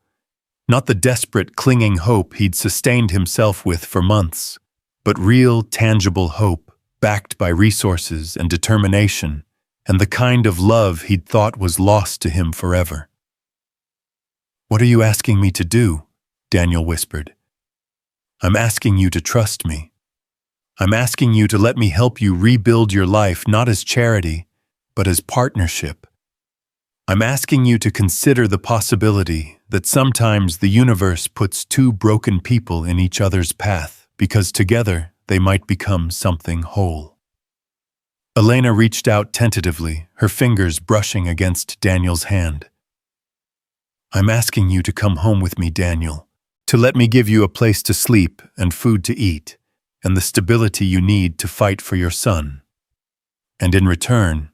S1: not the desperate, clinging hope he'd sustained himself with for months, but real, tangible hope, backed by resources and determination, and the kind of love he'd thought was lost to him forever. "What are you asking me to do?" Daniel whispered. "I'm asking you to trust me. I'm asking you to let me help you rebuild your life, not as charity, but as partnership. I'm asking you to consider the possibility that sometimes the universe puts two broken people in each other's path, because together they might become something whole." Elena reached out tentatively, her fingers brushing against Daniel's hand. "I'm asking you to come home with me, Daniel, to let me give you a place to sleep and food to eat, and the stability you need to fight for your son. And in return,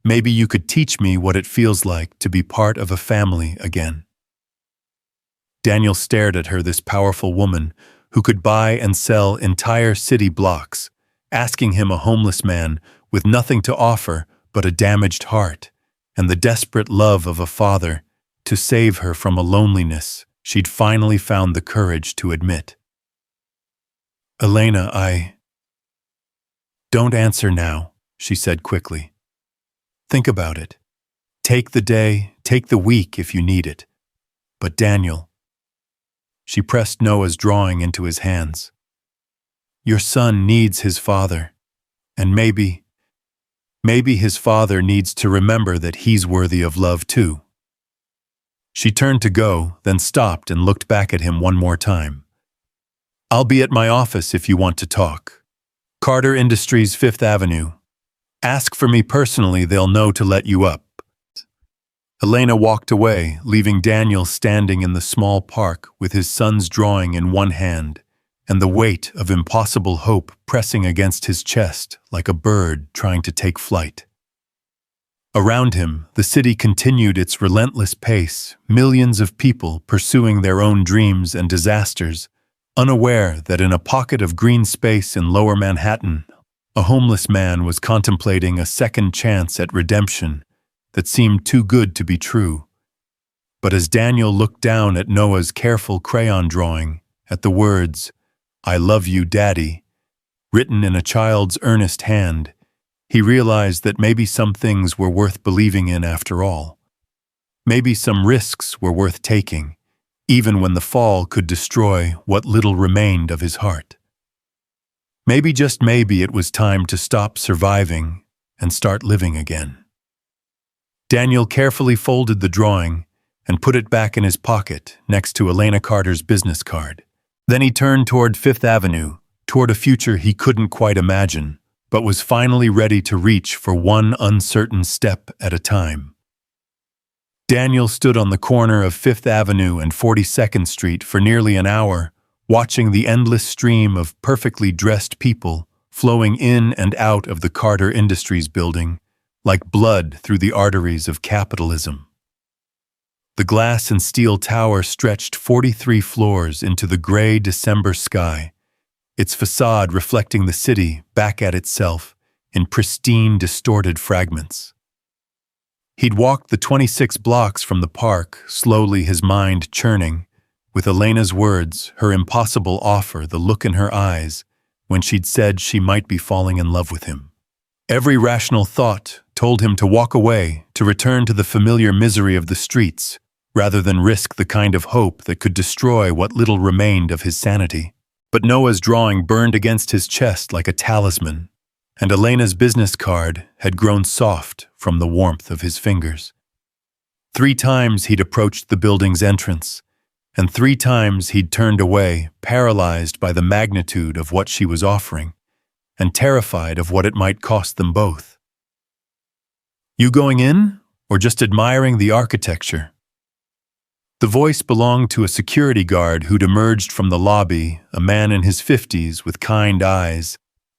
S1: maybe you could teach me what it feels like to be part of a family again." Daniel stared at her, this powerful woman who could buy and sell entire city blocks, asking him, a homeless man with nothing to offer but a damaged heart and the desperate love of a father, to save her from a loneliness she'd finally found the courage to admit. "Elena, Don't answer now," she said quickly. "Think about it. Take the day, take the week if you need it. But Daniel—" She pressed Noah's drawing into his hands. "Your son needs his father, and maybe his father needs to remember that he's worthy of love too." She turned to go, then stopped and looked back at him one more time. "I'll be at my office if you want to talk. Carter Industries, 5th Avenue. Ask for me personally, they'll know to let you up." Elena walked away, leaving Daniel standing in the small park with his son's drawing in one hand and the weight of impossible hope pressing against his chest like a bird trying to take flight. Around him, the city continued its relentless pace, millions of people pursuing their own dreams and disasters, unaware that in a pocket of green space in Lower Manhattan, a homeless man was contemplating a second chance at redemption that seemed too good to be true. But as Daniel looked down at Noah's careful crayon drawing, at the words, "I love you, Daddy," written in a child's earnest hand, he realized that maybe some things were worth believing in after all. Maybe some risks were worth taking, even when the fall could destroy what little remained of his heart. Maybe, just maybe, it was time to stop surviving and start living again. Daniel carefully folded the drawing and put it back in his pocket next to Elena Carter's business card. Then he turned toward 5th Avenue, toward a future he couldn't quite imagine, but was finally ready to reach for one uncertain step at a time. Daniel stood on the corner of 5th Avenue and 42nd Street for nearly an hour, watching the endless stream of perfectly dressed people flowing in and out of the Carter Industries building, like blood through the arteries of capitalism. The glass and steel tower stretched 43 floors into the gray December sky, its facade reflecting the city back at itself in pristine, distorted fragments. He'd walked the 26 blocks from the park, slowly, his mind churning, with Elena's words, her impossible offer, the look in her eyes when she'd said she might be falling in love with him. Every rational thought told him to walk away, to return to the familiar misery of the streets, rather than risk the kind of hope that could destroy what little remained of his sanity. But Noah's drawing burned against his chest like a talisman, and Elena's business card had grown soft from the warmth of his fingers. 3 times he'd approached the building's entrance, and 3 times he'd turned away, paralyzed by the magnitude of what she was offering, and terrified of what it might cost them both. "You going in, or just admiring the architecture?" The voice belonged to a security guard who'd emerged from the lobby, a man in his 50s with kind eyes,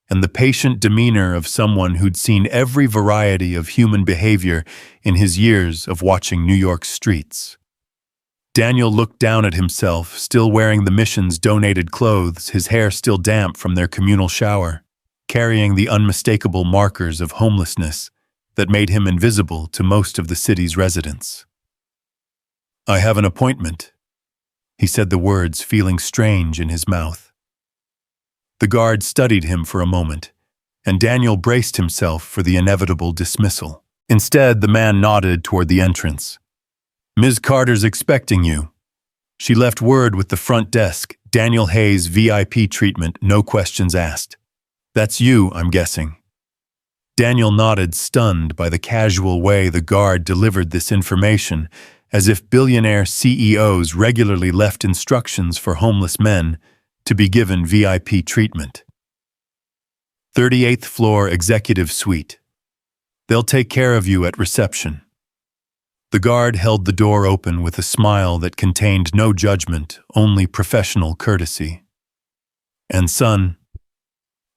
S1: and the patient demeanor of someone who'd seen every variety of human behavior in his years of watching New York's streets. Daniel looked down at himself, still wearing the mission's donated clothes, his hair still damp from their communal shower, carrying the unmistakable markers of homelessness that made him invisible to most of the city's residents. "I have an appointment," he said, the words feeling strange in his mouth. The guard studied him for a moment, and Daniel braced himself for the inevitable dismissal. Instead, the man nodded toward the entrance. "Ms. Carter's expecting you. She left word with the front desk, Daniel Hayes, VIP treatment, no questions asked. That's you, I'm guessing." Daniel nodded, stunned by the casual way the guard delivered this information, as if billionaire CEOs regularly left instructions for homeless men to be given VIP treatment. 38th floor executive suite. They'll take care of you at reception. The guard held the door open with a smile that contained no judgment, only professional courtesy. "And son,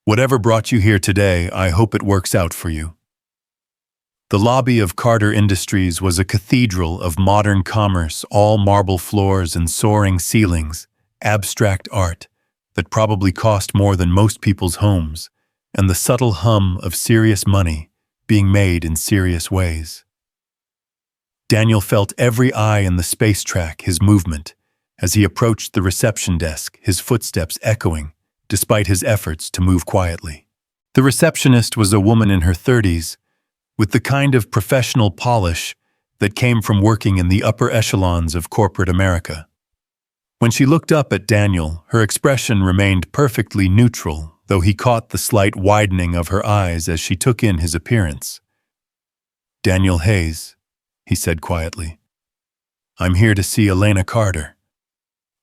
S1: whatever brought you here today, I hope it works out for you." The lobby of Carter Industries was a cathedral of modern commerce, all marble floors and soaring ceilings, abstract art that probably cost more than most people's homes, and the subtle hum of serious money being made in serious ways. Daniel felt every eye in the space track his movement as he approached the reception desk, his footsteps echoing, despite his efforts to move quietly. The receptionist was a woman in her 30s, with the kind of professional polish that came from working in the upper echelons of corporate America. When she looked up at Daniel, her expression remained perfectly neutral, though he caught the slight widening of her eyes as she took in his appearance. "Daniel Hayes," he said quietly. "I'm here to see Elena Carter."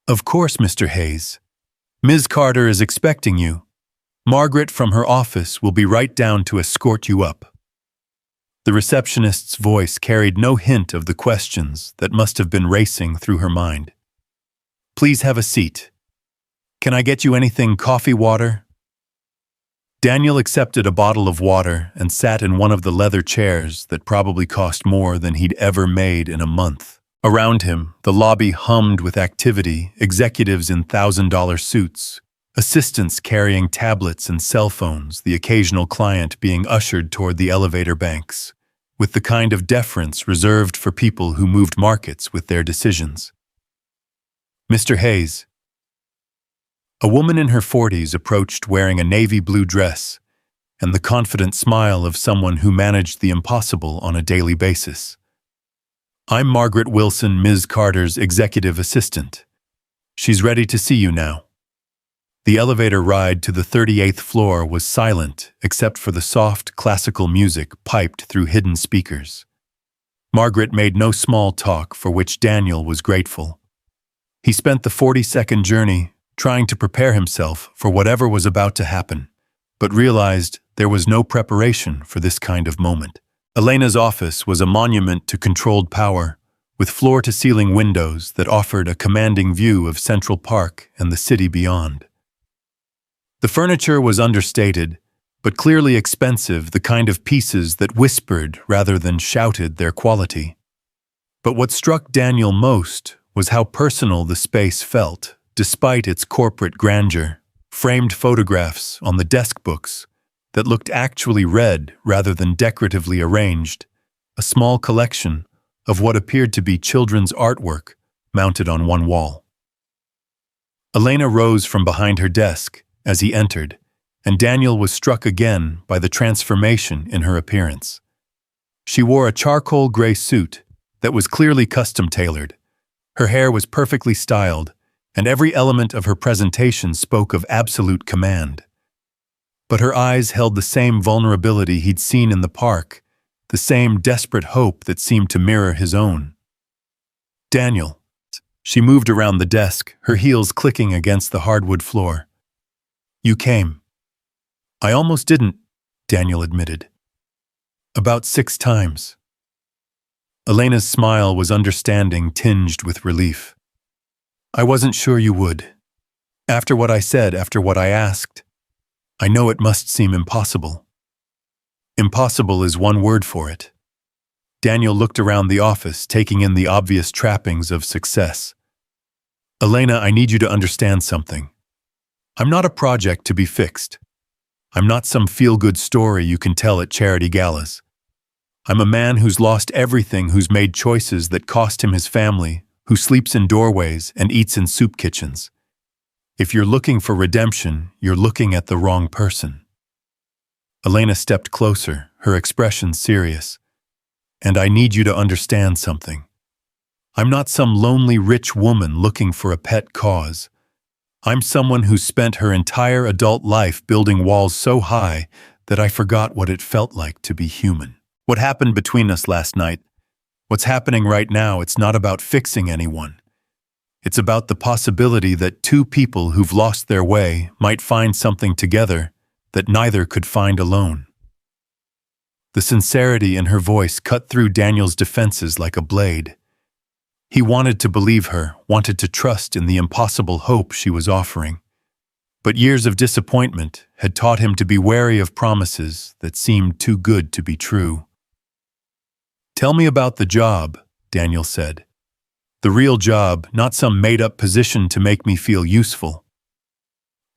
S1: "Of course, Mr. Hayes. Ms. Carter is expecting you. Margaret from her office will be right down to escort you up." The receptionist's voice carried no hint of the questions that must have been racing through her mind. "Please have a seat. Can I get you anything, coffee, water?" Daniel accepted a bottle of water and sat in one of the leather chairs that probably cost more than he'd ever made in a month. Around him, the lobby hummed with activity, executives in $1,000 suits, assistants carrying tablets and cell phones, the occasional client being ushered toward the elevator banks, with the kind of deference reserved for people who moved markets with their decisions. "Mr. Hayes." A woman in her 40s approached wearing a navy blue dress and the confident smile of someone who managed the impossible on a daily basis. "I'm Margaret Wilson, Ms. Carter's executive assistant. She's ready to see you now." The elevator ride to the 38th floor was silent except for the soft, classical music piped through hidden speakers. Margaret made no small talk, for which Daniel was grateful. He spent the 40-second journey trying to prepare himself for whatever was about to happen, but realized There was no preparation for this kind of moment. Elena's office was a monument to controlled power, with floor-to-ceiling windows that offered a commanding view of Central Park and the city beyond. The furniture was understated, but clearly expensive, the kind of pieces that whispered rather than shouted their quality. But what struck Daniel most was how personal the space felt, despite its corporate grandeur. Framed photographs on the desk books that looked actually read rather than decoratively arranged, a small collection of what appeared to be children's artwork mounted on one wall. Elena rose from behind her desk as he entered, and Daniel was struck again by the transformation in her appearance. She wore a charcoal gray suit that was clearly custom-tailored. Her hair was perfectly styled, and every element of her presentation spoke of absolute command. But her eyes held the same vulnerability he'd seen in the park, the same desperate hope that seemed to mirror his own. "Daniel." She moved around the desk, her heels clicking against the hardwood floor. "You came." "I almost didn't," Daniel admitted. "About 6 times." Elena's smile was understanding tinged with relief. "I wasn't sure you would. After what I said, after what I asked, I know it must seem impossible." "Impossible is one word for it." Daniel looked around the office, taking in the obvious trappings of success. "Elena, I need you to understand something. I'm not a project to be fixed. I'm not some feel-good story you can tell at charity galas. I'm a man who's lost everything, who's made choices that cost him his family, who sleeps in doorways and eats in soup kitchens. If you're looking for redemption, you're looking at the wrong person." Elena stepped closer, her expression serious. "And I need you to understand something. I'm not some lonely rich woman looking for a pet cause. I'm someone who spent her entire adult life building walls so high that I forgot what it felt like to be human. What happened between us last night, what's happening right now, it's not about fixing anyone. It's about the possibility that 2 people who've lost their way might find something together that neither could find alone." The sincerity in her voice cut through Daniel's defenses like a blade. He wanted to believe her, wanted to trust in the impossible hope she was offering. But years of disappointment had taught him to be wary of promises that seemed too good to be true. "Tell me about the job," Daniel said. "The real job, not some made-up position to make me feel useful."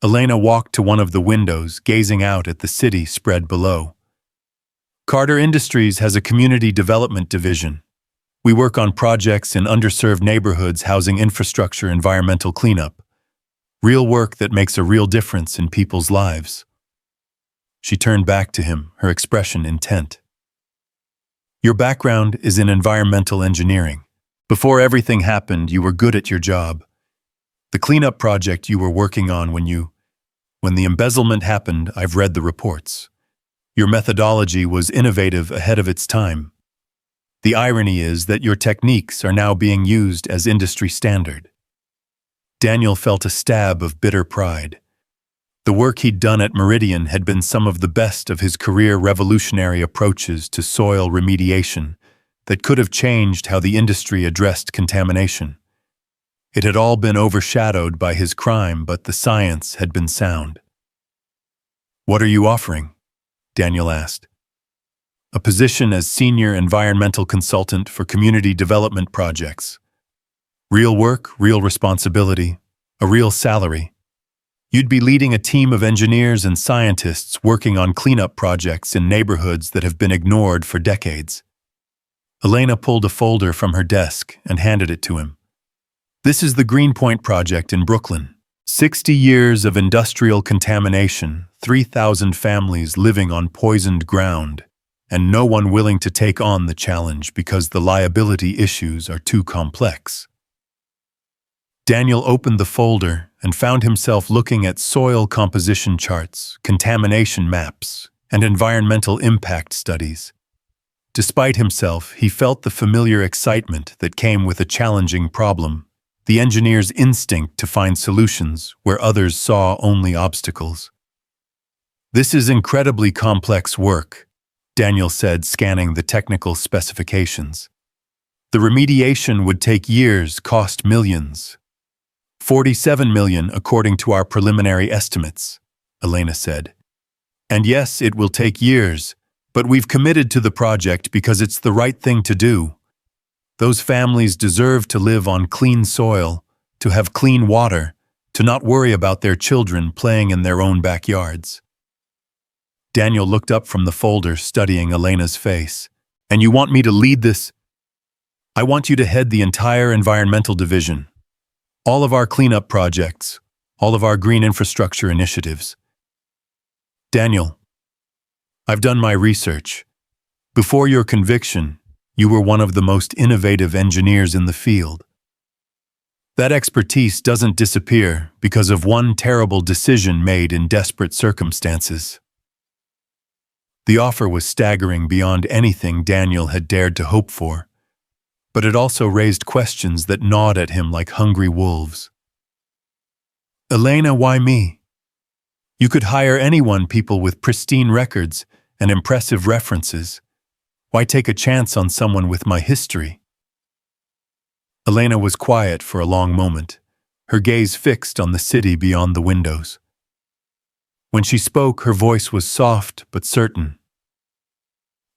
S1: Elena walked to one of the windows, gazing out at the city spread below. "Carter Industries has a community development division. We work on projects in underserved neighborhoods, housing infrastructure, environmental cleanup. Real work that makes a real difference in people's lives." She turned back to him, her expression intent. "Your background is in environmental engineering. Before everything happened, you were good at your job. The cleanup project you were working on when the embezzlement happened, I've read the reports. Your methodology was innovative, ahead of its time. The irony is that your techniques are now being used as industry standard." Daniel felt a stab of bitter pride. The work he'd done at Meridian had been some of the best of his career, revolutionary approaches to soil remediation that could have changed how the industry addressed contamination. It had all been overshadowed by his crime, but the science had been sound. "What are you offering?" Daniel asked. "A position as senior environmental consultant for community development projects. Real work, real responsibility, a real salary. You'd be leading a team of engineers and scientists working on cleanup projects in neighborhoods that have been ignored for decades." Elena pulled a folder from her desk and handed it to him. "This is the Greenpoint Project in Brooklyn. 60 years of industrial contamination, 3,000 families living on poisoned ground, and no one willing to take on the challenge because the liability issues are too complex." Daniel opened the folder and found himself looking at soil composition charts, contamination maps, and environmental impact studies. Despite himself, he felt the familiar excitement that came with a challenging problem, the engineer's instinct to find solutions where others saw only obstacles. This is incredibly complex work, Daniel said, scanning the technical specifications. The remediation would take years, cost millions. 47 million according to our preliminary estimates, Elena said. And yes, it will take years, but we've committed to the project because it's the right thing to do. Those families deserve to live on clean soil, to have clean water, to not worry about their children playing in their own backyards. Daniel looked up from the folder, studying Elena's face. And you want me to lead this? I want you to head the entire environmental division. All of our cleanup projects, all of our green infrastructure initiatives. Daniel, I've done my research. Before your conviction, you were one of the most innovative engineers in the field. That expertise doesn't disappear because of one terrible decision made in desperate circumstances. The offer was staggering beyond anything Daniel had dared to hope for, but it also raised questions that gnawed at him like hungry wolves. Elena, why me? You could hire anyone, people with pristine records and impressive references. Why take a chance on someone with my history? Elena was quiet for a long moment, her gaze fixed on the city beyond the windows. When she spoke, her voice was soft but certain.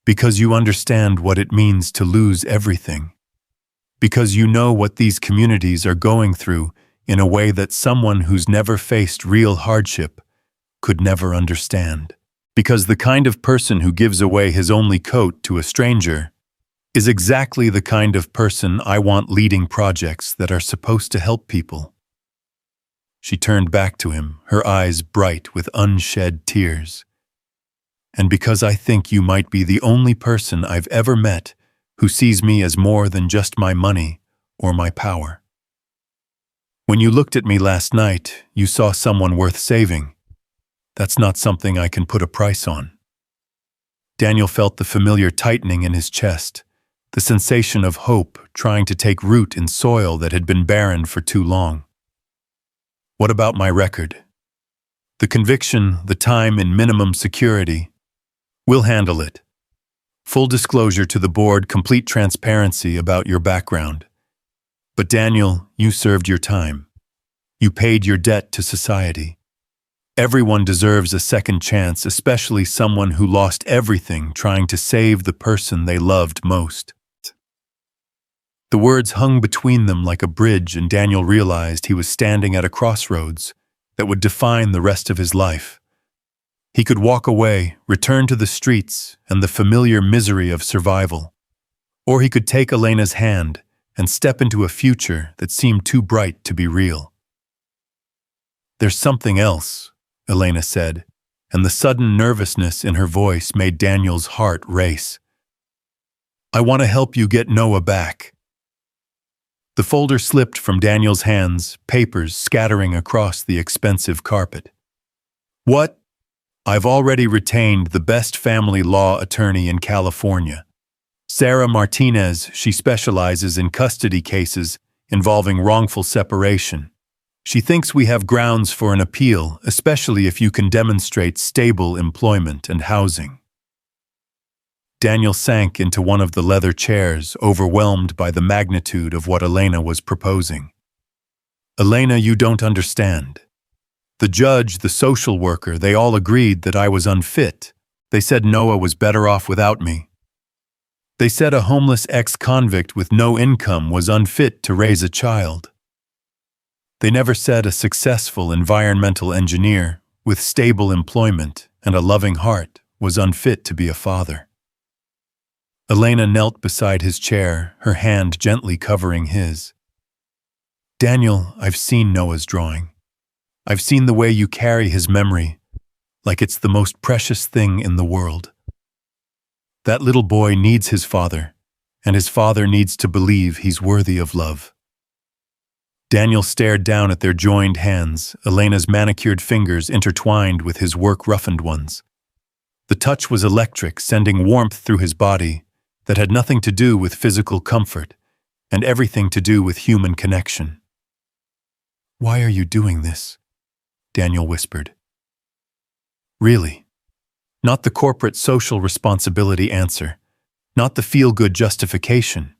S1: Because you understand what it means to lose everything. Because you know what these communities are going through in a way that someone who's never faced real hardship could never understand. Because the kind of person who gives away his only coat to a stranger is exactly the kind of person I want leading projects that are supposed to help people. She turned back to him, her eyes bright with unshed tears. And because I think you might be the only person I've ever met who sees me as more than just my money or my power. When you looked at me last night, you saw someone worth saving. That's not something I can put a price on. Daniel felt the familiar tightening in his chest, the sensation of hope trying to take root in soil that had been barren for too long. What about my record? The conviction, the time in minimum security. We'll handle it. Full disclosure to the board, complete transparency about your background. But Daniel, you served your time. You paid your debt to society. Everyone deserves a second chance, especially someone who lost everything trying to save the person they loved most. The words hung between them like a bridge, and Daniel realized he was standing at a crossroads that would define the rest of his life. He could walk away, return to the streets and the familiar misery of survival. Or he could take Elena's hand and step into a future that seemed too bright to be real. There's something else, Elena said, and the sudden nervousness in her voice made Daniel's heart race. I want to help you get Noah back. The folder slipped from Daniel's hands, papers scattering across the expensive carpet. What? I've already retained the best family law attorney in California. Sarah Martinez. She specializes in custody cases involving wrongful separation. She thinks we have grounds for an appeal, especially if you can demonstrate stable employment and housing. Daniel sank into one of the leather chairs, overwhelmed by the magnitude of what Elena was proposing. Elena, you don't understand. The judge, the social worker, they all agreed that I was unfit. They said Noah was better off without me. They said a homeless ex-convict with no income was unfit to raise a child. They never said a successful environmental engineer with stable employment and a loving heart was unfit to be a father. Elena knelt beside his chair, her hand gently covering his. Daniel, I've seen Noah's drawing. I've seen the way you carry his memory, like it's the most precious thing in the world. That little boy needs his father, and his father needs to believe he's worthy of love. Daniel stared down at their joined hands, Elena's manicured fingers intertwined with his work-roughened ones. The touch was electric, sending warmth through his body that had nothing to do with physical comfort and everything to do with human connection. Why are you doing this? Daniel whispered. Really? Not the corporate social responsibility answer, not the feel-good justification.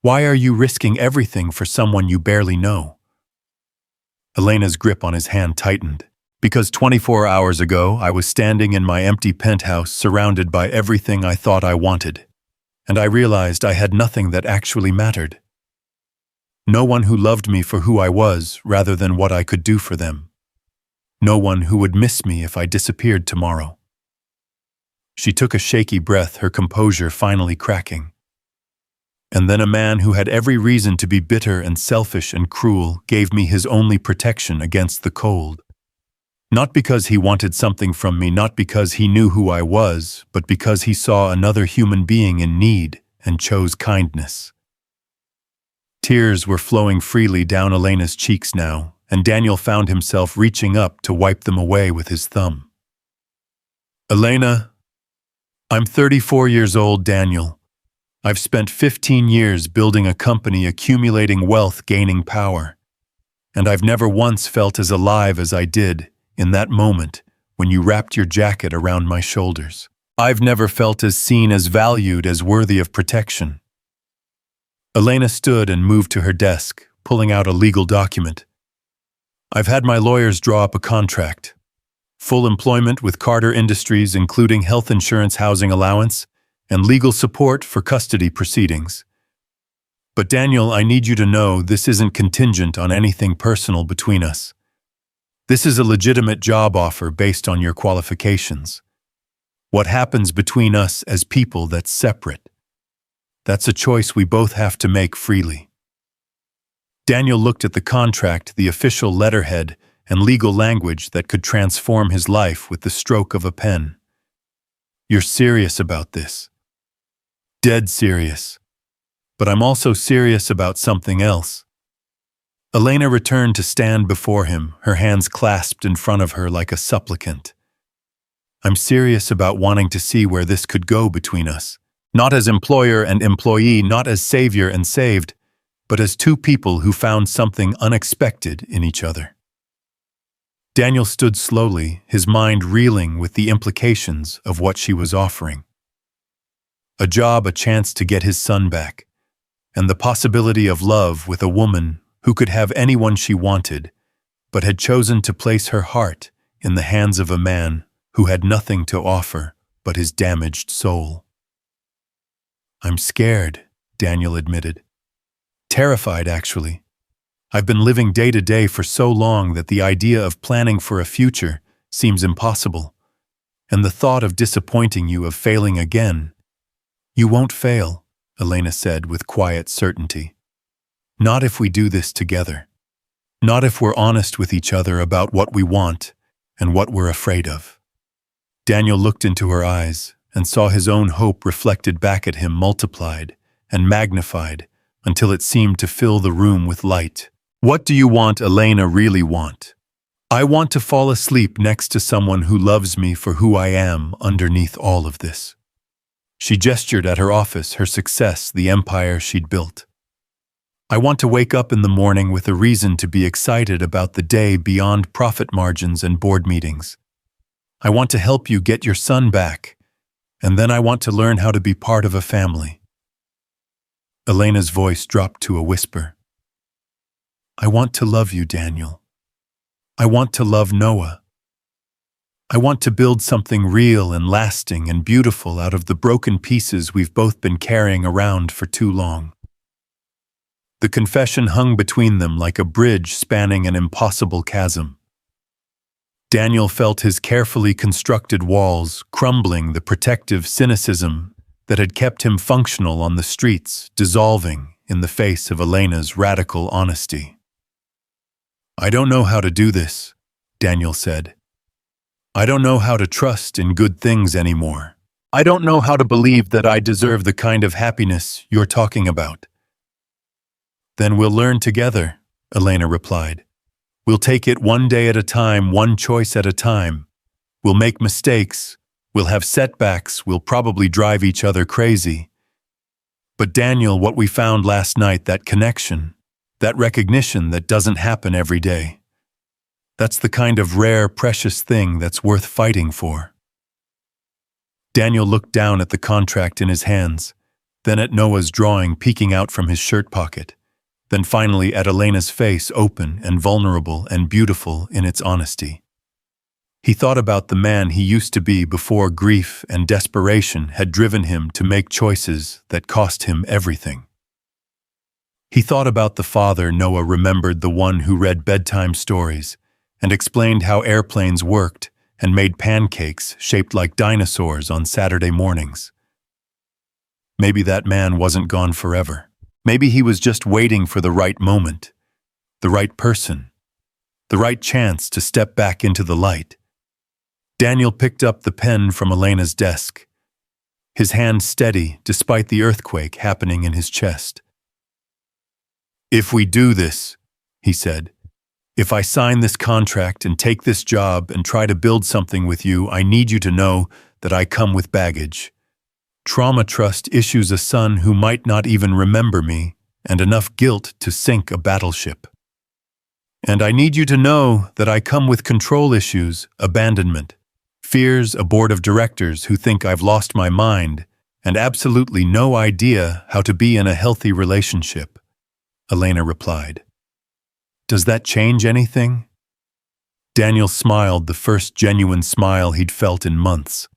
S1: Why are you risking everything for someone you barely know? Elena's grip on his hand tightened. Because 24 hours ago, I was standing in my empty penthouse surrounded by everything I thought I wanted, and I realized I had nothing that actually mattered. No one who loved me for who I was rather than what I could do for them. No one who would miss me if I disappeared tomorrow. She took a shaky breath, her composure finally cracking. And then a man who had every reason to be bitter and selfish and cruel gave me his only protection against the cold. Not because he wanted something from me, not because he knew who I was, but because he saw another human being in need and chose kindness. Tears were flowing freely down Elena's cheeks now, and Daniel found himself reaching up to wipe them away with his thumb. Elena, I'm 34 years old, Daniel. I've spent 15 years building a company, accumulating wealth, gaining power. And I've never once felt as alive as I did in that moment when you wrapped your jacket around my shoulders. I've never felt as seen, as valued, as worthy of protection. Elena stood and moved to her desk, pulling out a legal document. I've had my lawyers draw up a contract. Full employment with Carter Industries, including health insurance, housing allowance, and legal support for custody proceedings. But Daniel, I need you to know this isn't contingent on anything personal between us. This is a legitimate job offer based on your qualifications. What happens between us as people, that's separate. That's a choice we both have to make freely. Daniel looked at the contract, the official letterhead, and legal language that could transform his life with the stroke of a pen. You're serious about this? Dead serious. But I'm also serious about something else. Elena returned to stand before him, her hands clasped in front of her like a supplicant. I'm serious about wanting to see where this could go between us. Not as employer and employee, not as savior and saved, but as two people who found something unexpected in each other. Daniel stood slowly, his mind reeling with the implications of what she was offering. A job, a chance to get his son back, and the possibility of love with a woman who could have anyone she wanted, but had chosen to place her heart in the hands of a man who had nothing to offer but his damaged soul. I'm scared, Daniel admitted. Terrified, actually. I've been living day to day for so long that the idea of planning for a future seems impossible, and the thought of disappointing you, of failing again. You won't fail, Elena said with quiet certainty. Not if we do this together. Not if we're honest with each other about what we want and what we're afraid of. Daniel looked into her eyes and saw his own hope reflected back at him, multiplied and magnified until it seemed to fill the room with light. What do you want, Elena, really want? I want to fall asleep next to someone who loves me for who I am underneath all of this. She gestured at her office, her success, the empire she'd built. I want to wake up in the morning with a reason to be excited about the day beyond profit margins and board meetings. I want to help you get your son back, and then I want to learn how to be part of a family. Elena's voice dropped to a whisper. I want to love you, Daniel. I want to love Noah. I want to build something real and lasting and beautiful out of the broken pieces we've both been carrying around for too long. The confession hung between them like a bridge spanning an impossible chasm. Daniel felt his carefully constructed walls crumbling, the protective cynicism that had kept him functional on the streets dissolving in the face of Elena's radical honesty. I don't know how to do this, Daniel said. I don't know how to trust in good things anymore. I don't know how to believe that I deserve the kind of happiness you're talking about. Then we'll learn together, Elena replied. We'll take it one day at a time, one choice at a time. We'll make mistakes, we'll have setbacks, we'll probably drive each other crazy. But Daniel, what we found last night, that connection, that recognition that doesn't happen every day. That's the kind of rare, precious thing that's worth fighting for. Daniel looked down at the contract in his hands, then at Noah's drawing peeking out from his shirt pocket, then finally at Elena's face, open and vulnerable and beautiful in its honesty. He thought about the man he used to be before grief and desperation had driven him to make choices that cost him everything. He thought about the father Noah remembered, the one who read bedtime stories and explained how airplanes worked and made pancakes shaped like dinosaurs on Saturday mornings. Maybe that man wasn't gone forever. Maybe he was just waiting for the right moment, the right person, the right chance to step back into the light. Daniel picked up the pen from Elena's desk, his hand steady despite the earthquake happening in his chest. "If we do this," he said, "if I sign this contract and take this job and try to build something with you, I need you to know that I come with baggage. Trauma trust issues a son who might not even remember me, and enough guilt to sink a battleship. And I need you to know that I come with control issues, abandonment, fears a board of directors who think I've lost my mind, and absolutely no idea how to be in a healthy relationship," Elena replied. "Does that change anything?" Daniel smiled, the first genuine smile he'd felt in months.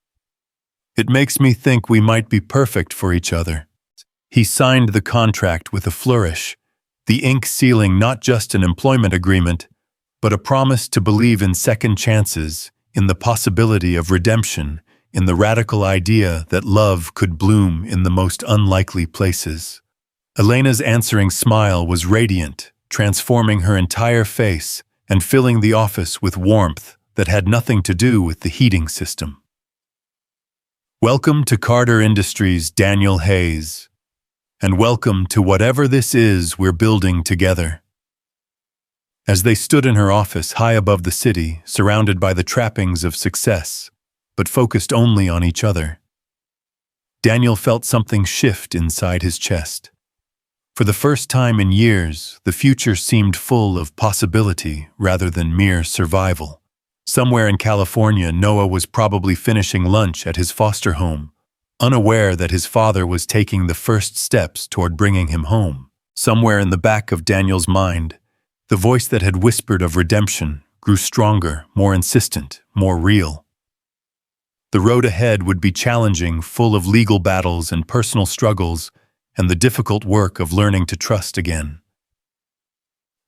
S1: "It makes me think we might be perfect for each other." He signed the contract with a flourish, the ink sealing not just an employment agreement, but a promise to believe in second chances, in the possibility of redemption, in the radical idea that love could bloom in the most unlikely places. Elena's answering smile was radiant, transforming her entire face and filling the office with warmth that had nothing to do with the heating system. "Welcome to Carter Industries, Daniel Hayes. And welcome to whatever this is we're building together." As they stood in her office high above the city, surrounded by the trappings of success, but focused only on each other, Daniel felt something shift inside his chest. For the first time in years, the future seemed full of possibility rather than mere survival. Somewhere in California, Noah was probably finishing lunch at his foster home, unaware that his father was taking the first steps toward bringing him home. Somewhere in the back of Daniel's mind, the voice that had whispered of redemption grew stronger, more insistent, more real. The road ahead would be challenging, full of legal battles and personal struggles, and the difficult work of learning to trust again.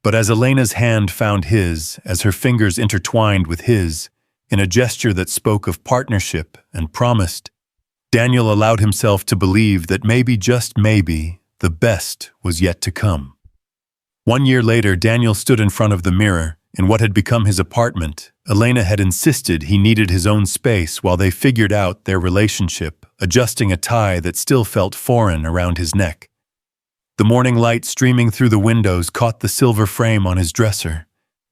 S1: But as Elena's hand found his, as her fingers intertwined with his, in a gesture that spoke of partnership and promised, Daniel allowed himself to believe that maybe, just maybe, the best was yet to come. 1 year later, Daniel stood in front of the mirror in what had become his apartment. Elena had insisted he needed his own space while they figured out their relationship, adjusting a tie that still felt foreign around his neck. The morning light streaming through the windows caught the silver frame on his dresser,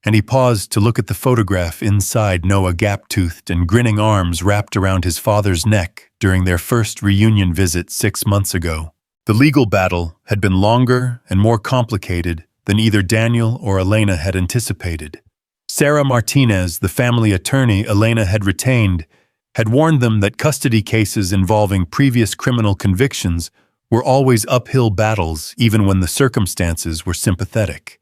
S1: and he paused to look at the photograph inside. Noah, gap-toothed and grinning arms wrapped around his father's neck during their first reunion visit 6 months ago. The legal battle had been longer and more complicated than either Daniel or Elena had anticipated. Sarah Martinez, the family attorney Elena had retained, had warned them that custody cases involving previous criminal convictions were always uphill battles, even when the circumstances were sympathetic.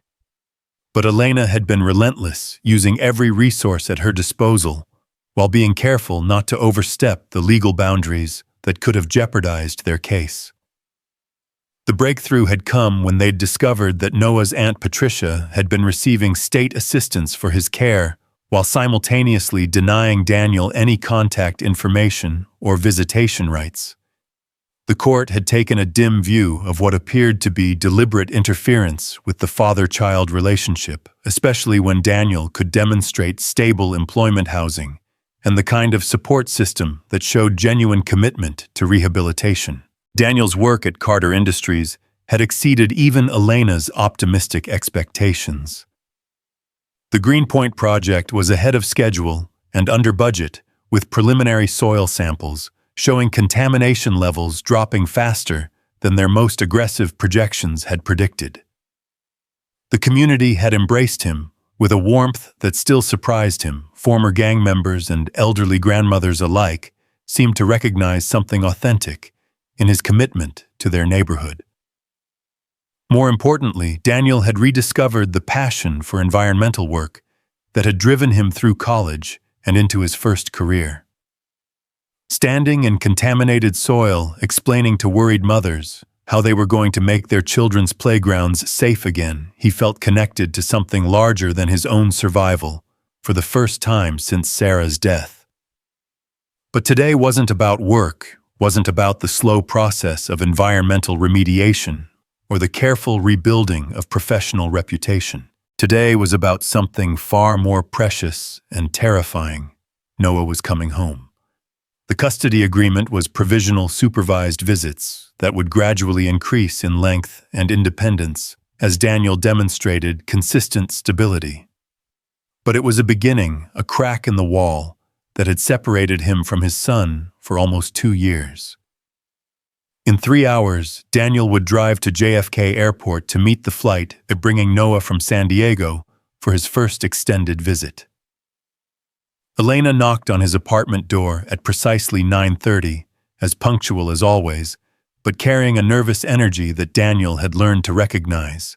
S1: But Elena had been relentless, using every resource at her disposal, while being careful not to overstep the legal boundaries that could have jeopardized their case. The breakthrough had come when they'd discovered that Noah's Aunt Patricia had been receiving state assistance for his care, while simultaneously denying Daniel any contact information or visitation rights. The court had taken a dim view of what appeared to be deliberate interference with the father-child relationship, especially when Daniel could demonstrate stable employment, housing, and the kind of support system that showed genuine commitment to rehabilitation. Daniel's work at Carter Industries had exceeded even Elena's optimistic expectations. The Greenpoint project was ahead of schedule and under budget, with preliminary soil samples showing contamination levels dropping faster than their most aggressive projections had predicted. The community had embraced him with a warmth that still surprised him, former gang members and elderly grandmothers alike, seemed to recognize something authentic in his commitment to their neighborhood. More importantly, Daniel had rediscovered the passion for environmental work that had driven him through college and into his first career. Standing in contaminated soil, explaining to worried mothers how they were going to make their children's playgrounds safe again, he felt connected to something larger than his own survival for the first time since Sarah's death. But today wasn't about work, wasn't about the slow process of environmental remediation or the careful rebuilding of professional reputation. Today was about something far more precious and terrifying. Noah was coming home. The custody agreement was provisional supervised visits that would gradually increase in length and independence as Daniel demonstrated consistent stability. But it was a beginning, a crack in the wall that had separated him from his son for almost 2 years. In 3 hours, Daniel would drive to JFK Airport to meet the flight bringing Noah from San Diego for his first extended visit. Elena knocked on his apartment door at precisely 9:30, as punctual as always, but carrying a nervous energy that Daniel had learned to recognize.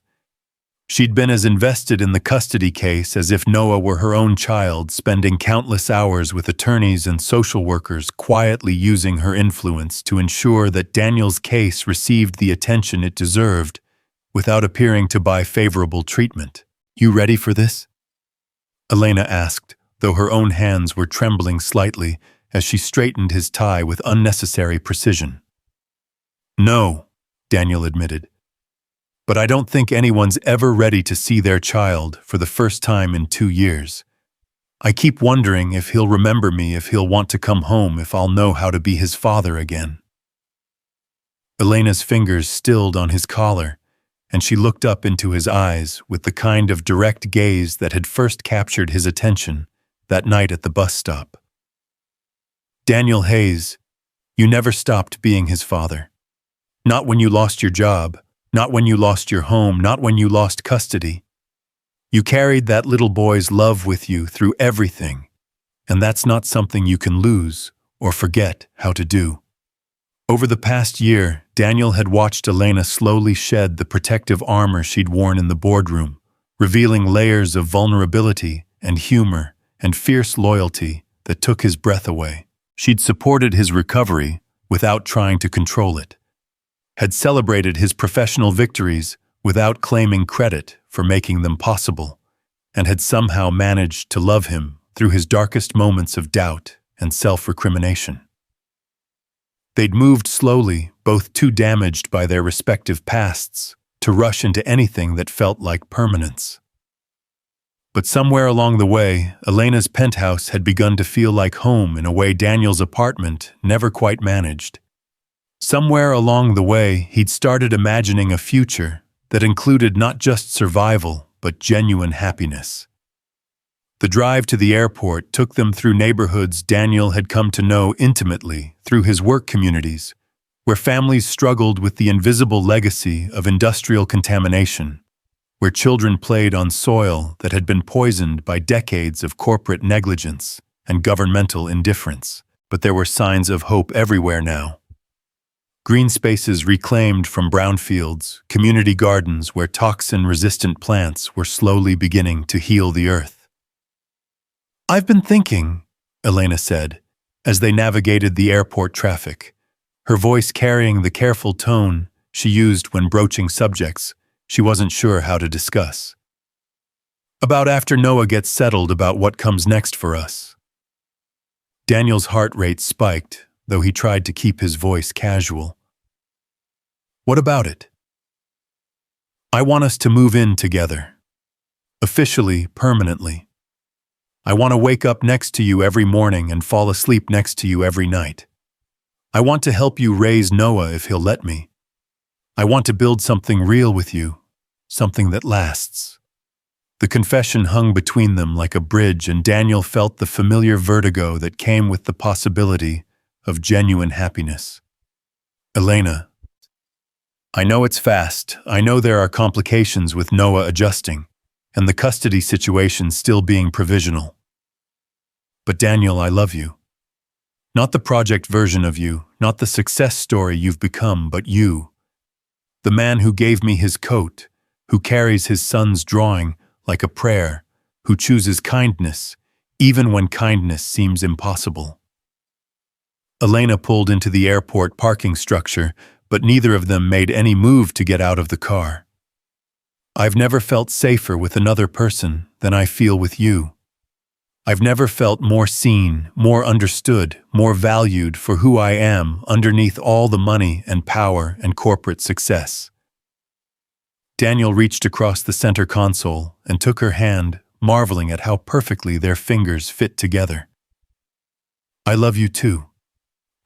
S1: She'd been as invested in the custody case as if Noah were her own child, spending countless hours with attorneys and social workers, quietly using her influence to ensure that Daniel's case received the attention it deserved, without appearing to buy favorable treatment. "You ready for this?" Elena asked, though her own hands were trembling slightly as she straightened his tie with unnecessary precision. "No," Daniel admitted. "But I don't think anyone's ever ready to see their child for the first time in 2 years. I keep wondering if he'll remember me, if he'll want to come home, if I'll know how to be his father again." Elena's fingers stilled on his collar, and she looked up into his eyes with the kind of direct gaze that had first captured his attention that night at the bus stop. "Daniel Hayes, you never stopped being his father. Not when you lost your job, not when you lost your home, not when you lost custody. You carried that little boy's love with you through everything, and that's not something you can lose or forget how to do." Over the past year, Daniel had watched Elena slowly shed the protective armor she'd worn in the boardroom, revealing layers of vulnerability and humor and fierce loyalty that took his breath away. She'd supported his recovery without trying to control it, had celebrated his professional victories without claiming credit for making them possible, and had somehow managed to love him through his darkest moments of doubt and self-recrimination. They'd moved slowly, both too damaged by their respective pasts to rush into anything that felt like permanence. But somewhere along the way, Elena's penthouse had begun to feel like home in a way Daniel's apartment never quite managed. Somewhere along the way, he'd started imagining a future that included not just survival, but genuine happiness. The drive to the airport took them through neighborhoods Daniel had come to know intimately through his work communities, where families struggled with the invisible legacy of industrial contamination, where children played on soil that had been poisoned by decades of corporate negligence and governmental indifference. But there were signs of hope everywhere now. Green spaces reclaimed from brownfields, community gardens where toxin-resistant plants were slowly beginning to heal the earth. "I've been thinking," Elena said, as they navigated the airport traffic, her voice carrying the careful tone she used when broaching subjects she wasn't sure how to discuss. "About after Noah gets settled, about what comes next for us." Daniel's heart rate spiked, though he tried to keep his voice casual. "What about it?" "I want us to move in together. Officially, permanently. I want to wake up next to you every morning and fall asleep next to you every night. I want to help you raise Noah if he'll let me. I want to build something real with you, something that lasts." The confession hung between them like a bridge, and Daniel felt the familiar vertigo that came with the possibility of genuine happiness. "Elena, I know it's fast. I know there are complications with Noah adjusting, and the custody situation still being provisional. But Daniel, I love you. Not the project version of you, not the success story you've become, but you. The man who gave me his coat, who carries his son's drawing like a prayer, who chooses kindness, even when kindness seems impossible. Elena pulled into the airport parking structure, but neither of them made any move to get out of the car. I've never felt safer with another person than I feel with you. I've never felt more seen, more understood, more valued for who I am underneath all the money and power and corporate success. Daniel reached across the center console and took her hand, marveling at how perfectly their fingers fit together. I love you too.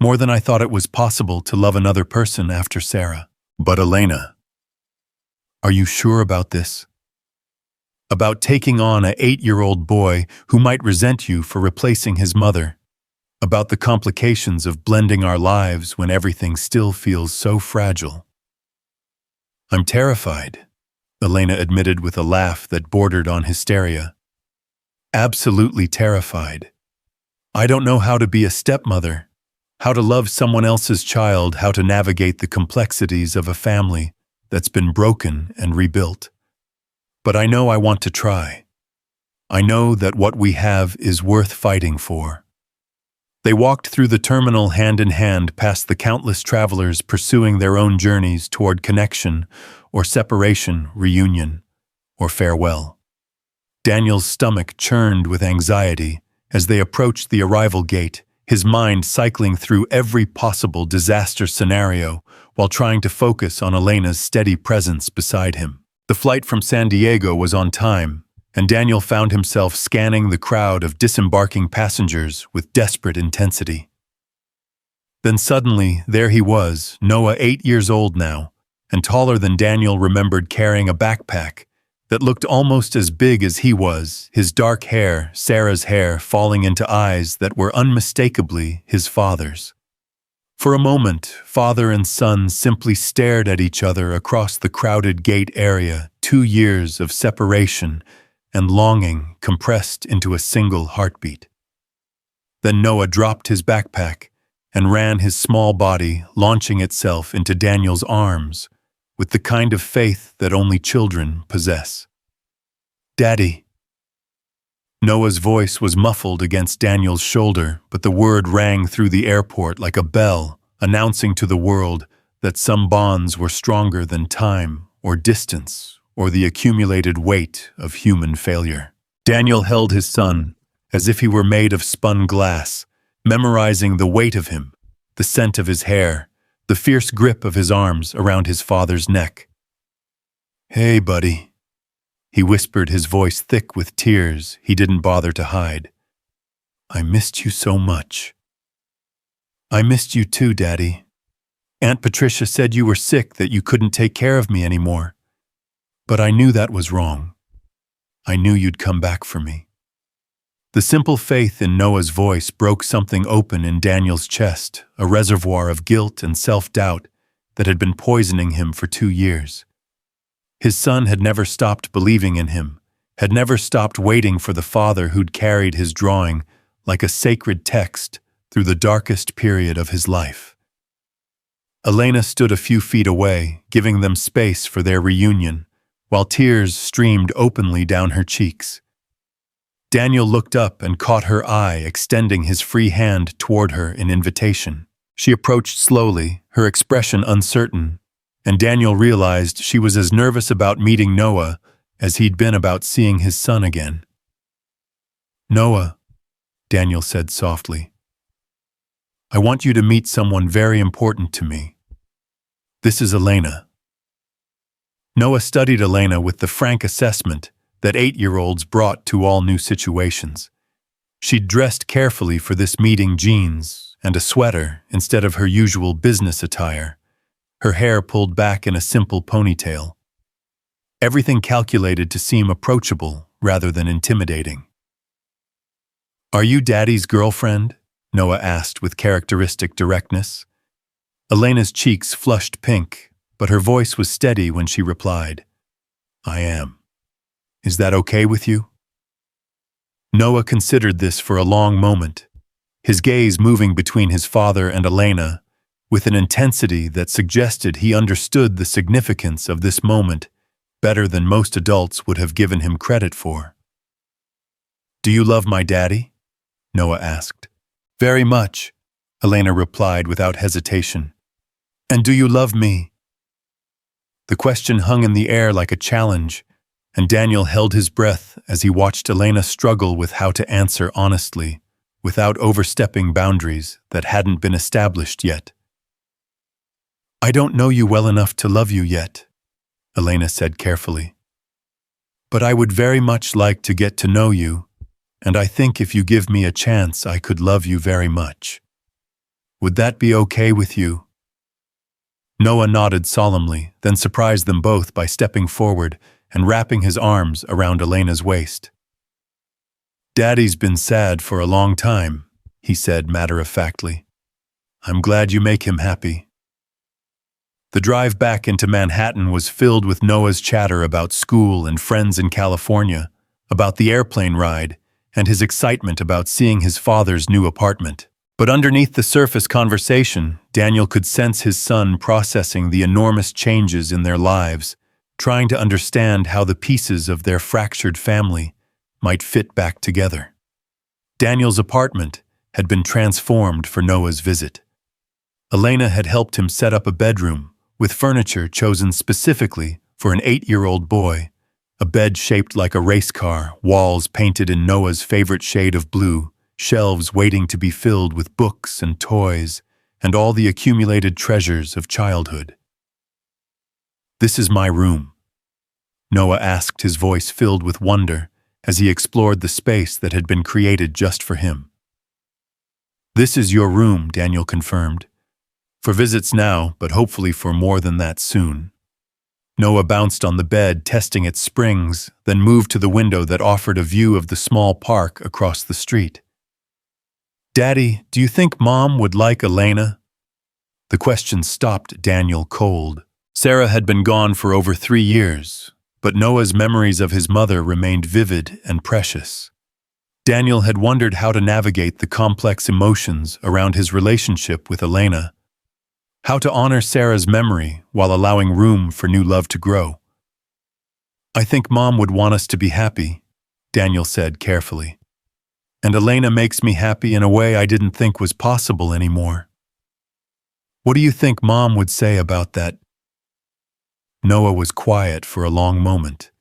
S1: More than I thought it was possible to love another person after Sarah. But Elena, are you sure about this? About taking on an 8-year-old boy who might resent you for replacing his mother? About the complications of blending our lives when everything still feels so fragile? I'm terrified, Elena admitted with a laugh that bordered on hysteria. Absolutely terrified. I don't know how to be a stepmother, how to love someone else's child, how to navigate the complexities of a family that's been broken and rebuilt. But I know I want to try. I know that what we have is worth fighting for. They walked through the terminal hand in hand past the countless travelers pursuing their own journeys toward connection or separation, reunion, or farewell. Daniel's stomach churned with anxiety as they approached the arrival gate, his mind cycling through every possible disaster scenario while trying to focus on Elena's steady presence beside him. The flight from San Diego was on time, and Daniel found himself scanning the crowd of disembarking passengers with desperate intensity. Then suddenly, there he was, Noah 8 years old now, and taller than Daniel remembered, carrying a backpack that looked almost as big as he was, his dark hair, Sarah's hair, falling into eyes that were unmistakably his father's. For a moment, father and son simply stared at each other across the crowded gate area, 2 years of separation and longing compressed into a single heartbeat. Then Noah dropped his backpack and ran his small body, launching itself into Daniel's arms, with the kind of faith that only children possess. Daddy. Noah's voice was muffled against Daniel's shoulder, but the word rang through the airport like a bell, announcing to the world that some bonds were stronger than time or distance or the accumulated weight of human failure. Daniel held his son as if he were made of spun glass, memorizing the weight of him, the scent of his hair, the fierce grip of his arms around his father's neck. Hey, buddy, he whispered, his voice thick with tears he didn't bother to hide. I missed you so much. I missed you too, Daddy. Aunt Patricia said you were sick, that you couldn't take care of me anymore. But I knew that was wrong. I knew you'd come back for me. The simple faith in Noah's voice broke something open in Daniel's chest, a reservoir of guilt and self-doubt that had been poisoning him for 2 years. His son had never stopped believing in him, had never stopped waiting for the father who'd carried his drawing like a sacred text through the darkest period of his life. Elena stood a few feet away, giving them space for their reunion, while tears streamed openly down her cheeks. Daniel looked up and caught her eye, extending his free hand toward her in invitation. She approached slowly, her expression uncertain, and Daniel realized she was as nervous about meeting Noah as he'd been about seeing his son again. Noah, Daniel said softly, I want you to meet someone very important to me. This is Elena. Noah studied Elena with the frank assessment that 8-year-olds brought to all new situations. She'd dressed carefully for this meeting, jeans and a sweater instead of her usual business attire, her hair pulled back in a simple ponytail. Everything calculated to seem approachable rather than intimidating. Are you Daddy's girlfriend? Noah asked with characteristic directness. Elena's cheeks flushed pink, but her voice was steady when she replied, I am. Is that okay with you? Noah considered this for a long moment, his gaze moving between his father and Elena, with an intensity that suggested he understood the significance of this moment better than most adults would have given him credit for. "Do you love my daddy?" Noah asked. "Very much," Elena replied without hesitation. "And do you love me?" The question hung in the air like a challenge, and Daniel held his breath as he watched Elena struggle with how to answer honestly, without overstepping boundaries that hadn't been established yet. "I don't know you well enough to love you yet," Elena said carefully. "But I would very much like to get to know you, and I think if you give me a chance I could love you very much. Would that be okay with you?" Noah nodded solemnly, then surprised them both by stepping forward and wrapping his arms around Elena's waist. "Daddy's been sad for a long time," he said matter-of-factly. "I'm glad you make him happy." The drive back into Manhattan was filled with Noah's chatter about school and friends in California, about the airplane ride, and his excitement about seeing his father's new apartment. But underneath the surface conversation, Daniel could sense his son processing the enormous changes in their lives, trying to understand how the pieces of their fractured family might fit back together. Daniel's apartment had been transformed for Noah's visit. Elena had helped him set up a bedroom with furniture chosen specifically for an 8-year-old boy, a bed shaped like a race car, walls painted in Noah's favorite shade of blue, shelves waiting to be filled with books and toys, and all the accumulated treasures of childhood. "This is my room," Noah asked, his voice filled with wonder as he explored the space that had been created just for him. "This is your room," Daniel confirmed. "For visits now, but hopefully for more than that soon." Noah bounced on the bed, testing its springs, then moved to the window that offered a view of the small park across the street. "Daddy, do you think Mom would like Elena?" The question stopped Daniel cold. Sarah had been gone for over 3 years, but Noah's memories of his mother remained vivid and precious. Daniel had wondered how to navigate the complex emotions around his relationship with Elena, how to honor Sarah's memory while allowing room for new love to grow. "I think Mom would want us to be happy," Daniel said carefully. "And Elena makes me happy in a way I didn't think was possible anymore. What do you think Mom would say about that?" Noah was quiet for a long moment,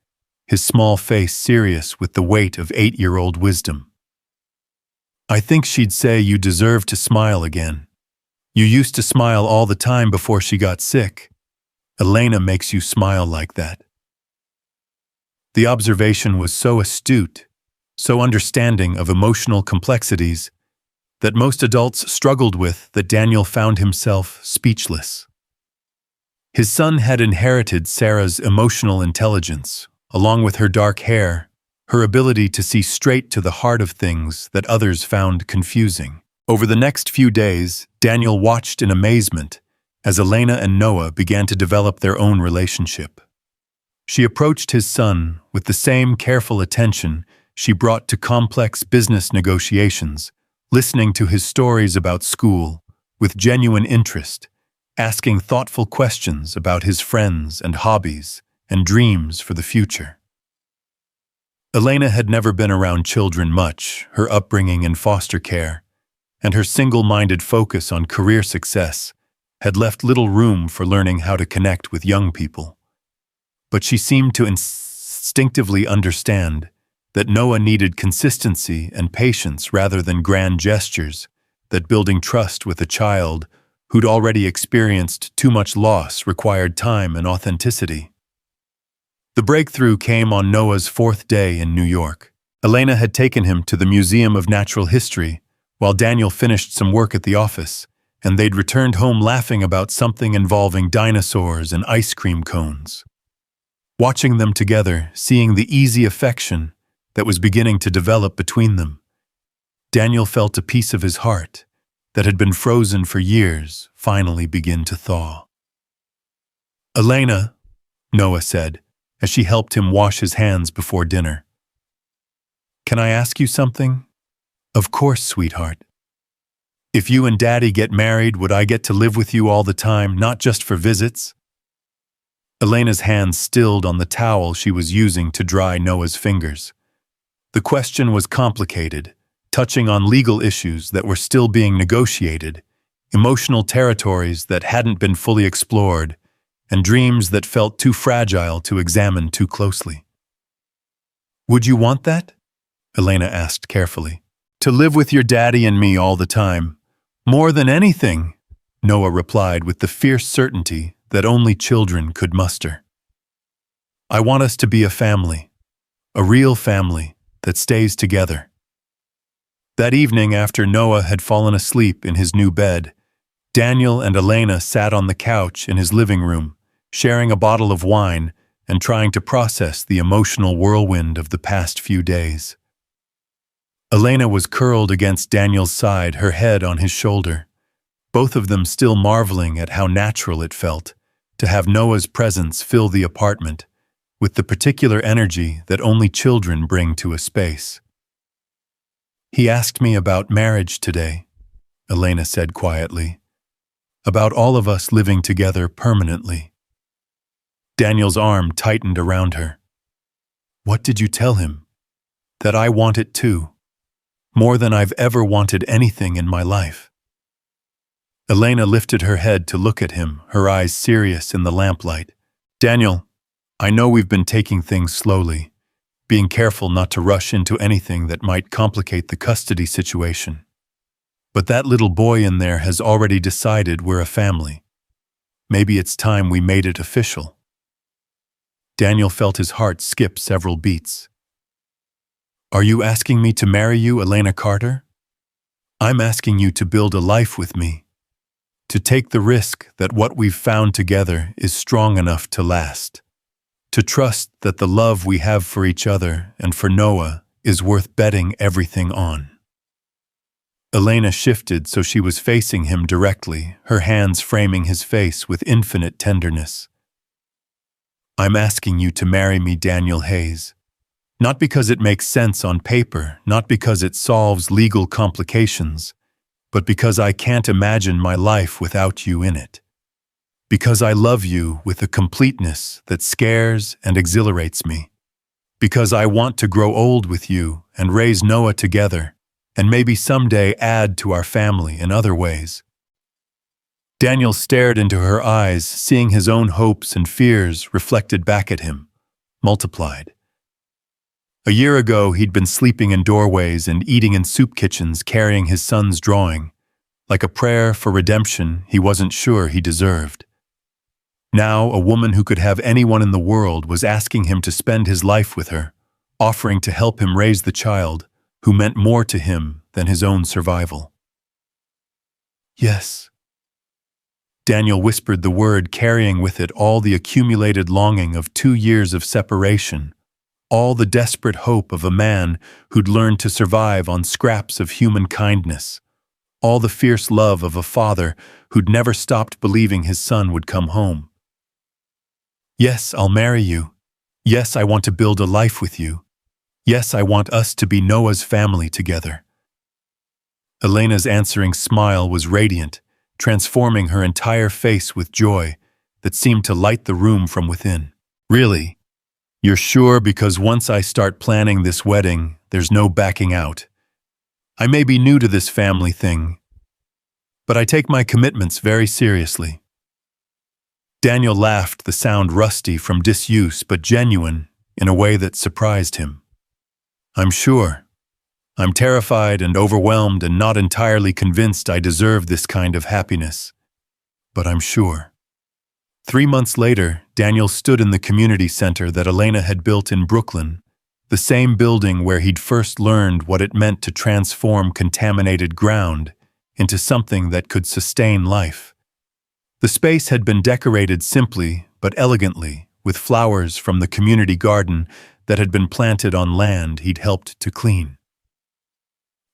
S1: his small face serious with the weight of 8-year-old wisdom. "I think she'd say you deserve to smile again. You used to smile all the time before she got sick. Elena makes you smile like that." The observation was so astute, so understanding of emotional complexities that most adults struggled with that Daniel found himself speechless. His son had inherited Sarah's emotional intelligence, along with her dark hair, her ability to see straight to the heart of things that others found confusing. Over the next few days, Daniel watched in amazement as Elena and Noah began to develop their own relationship. She approached his son with the same careful attention she brought to complex business negotiations, listening to his stories about school with genuine interest, asking thoughtful questions about his friends and hobbies and dreams for the future. Elena had never been around children much, her upbringing in foster care, and her single-minded focus on career success had left little room for learning how to connect with young people. But she seemed to instinctively understand that Noah needed consistency and patience rather than grand gestures, that building trust with a child who'd already experienced too much loss required time and authenticity. The breakthrough came on Noah's 4th day in New York. Elena had taken him to the Museum of Natural History, while Daniel finished some work at the office, and they'd returned home laughing about something involving dinosaurs and ice cream cones. Watching them together, seeing the easy affection that was beginning to develop between them, Daniel felt a piece of his heart that had been frozen for years finally begin to thaw. "Elena," Noah said, as she helped him wash his hands before dinner. "Can I ask you something?" "Of course, sweetheart." If you and Daddy get married, would I get to live with you all the time, not just for visits? Elena's hands stilled on the towel she was using to dry Noah's fingers. The question was complicated, touching on legal issues that were still being negotiated, emotional territories that hadn't been fully explored, and dreams that felt too fragile to examine too closely. Would you want that? Elena asked carefully. To live with your daddy and me all the time. More than anything, Noah replied with the fierce certainty that only children could muster. I want us to be a family, a real family that stays together. That evening, after Noah had fallen asleep in his new bed, Daniel and Elena sat on the couch in his living room, sharing a bottle of wine and trying to process the emotional whirlwind of the past few days. Elena was curled against Daniel's side, her head on his shoulder, both of them still marveling at how natural it felt to have Noah's presence fill the apartment with the particular energy that only children bring to a space. He asked me about marriage today, Elena said quietly, about all of us living together permanently. Daniel's arm tightened around her. What did you tell him? That I want it too, more than I've ever wanted anything in my life. Elena lifted her head to look at him, her eyes serious in the lamplight. Daniel, I know we've been taking things slowly, being careful not to rush into anything that might complicate the custody situation. But that little boy in there has already decided we're a family. Maybe it's time we made it official. Daniel felt his heart skip several beats. Are you asking me to marry you, Elena Carter? I'm asking you to build a life with me, to take the risk that what we've found together is strong enough to last, to trust that the love we have for each other and for Noah is worth betting everything on. Elena shifted so she was facing him directly, her hands framing his face with infinite tenderness. I'm asking you to marry me, Daniel Hayes. Not because it makes sense on paper, not because it solves legal complications, but because I can't imagine my life without you in it. Because I love you with a completeness that scares and exhilarates me. Because I want to grow old with you and raise Noah together, and maybe someday add to our family in other ways. Daniel stared into her eyes, seeing his own hopes and fears reflected back at him, multiplied. A year ago, he'd been sleeping in doorways and eating in soup kitchens carrying his son's drawing, like a prayer for redemption he wasn't sure he deserved. Now, a woman who could have anyone in the world was asking him to spend his life with her, offering to help him raise the child who meant more to him than his own survival. Yes. Daniel whispered the word, carrying with it all the accumulated longing of 2 years of separation, all the desperate hope of a man who'd learned to survive on scraps of human kindness, all the fierce love of a father who'd never stopped believing his son would come home. Yes, I'll marry you. Yes, I want to build a life with you. Yes, I want us to be Noah's family together. Elena's answering smile was radiant, transforming her entire face with joy that seemed to light the room from within. Really? You're sure? Because once I start planning this wedding, there's no backing out. I may be new to this family thing, but I take my commitments very seriously. Daniel laughed, the sound rusty from disuse but genuine in a way that surprised him. I'm sure. I'm terrified and overwhelmed and not entirely convinced I deserve this kind of happiness. But I'm sure. 3 months later, Daniel stood in the community center that Elena had built in Brooklyn, the same building where he'd first learned what it meant to transform contaminated ground into something that could sustain life. The space had been decorated simply but elegantly with flowers from the community garden that had been planted on land he'd helped to clean.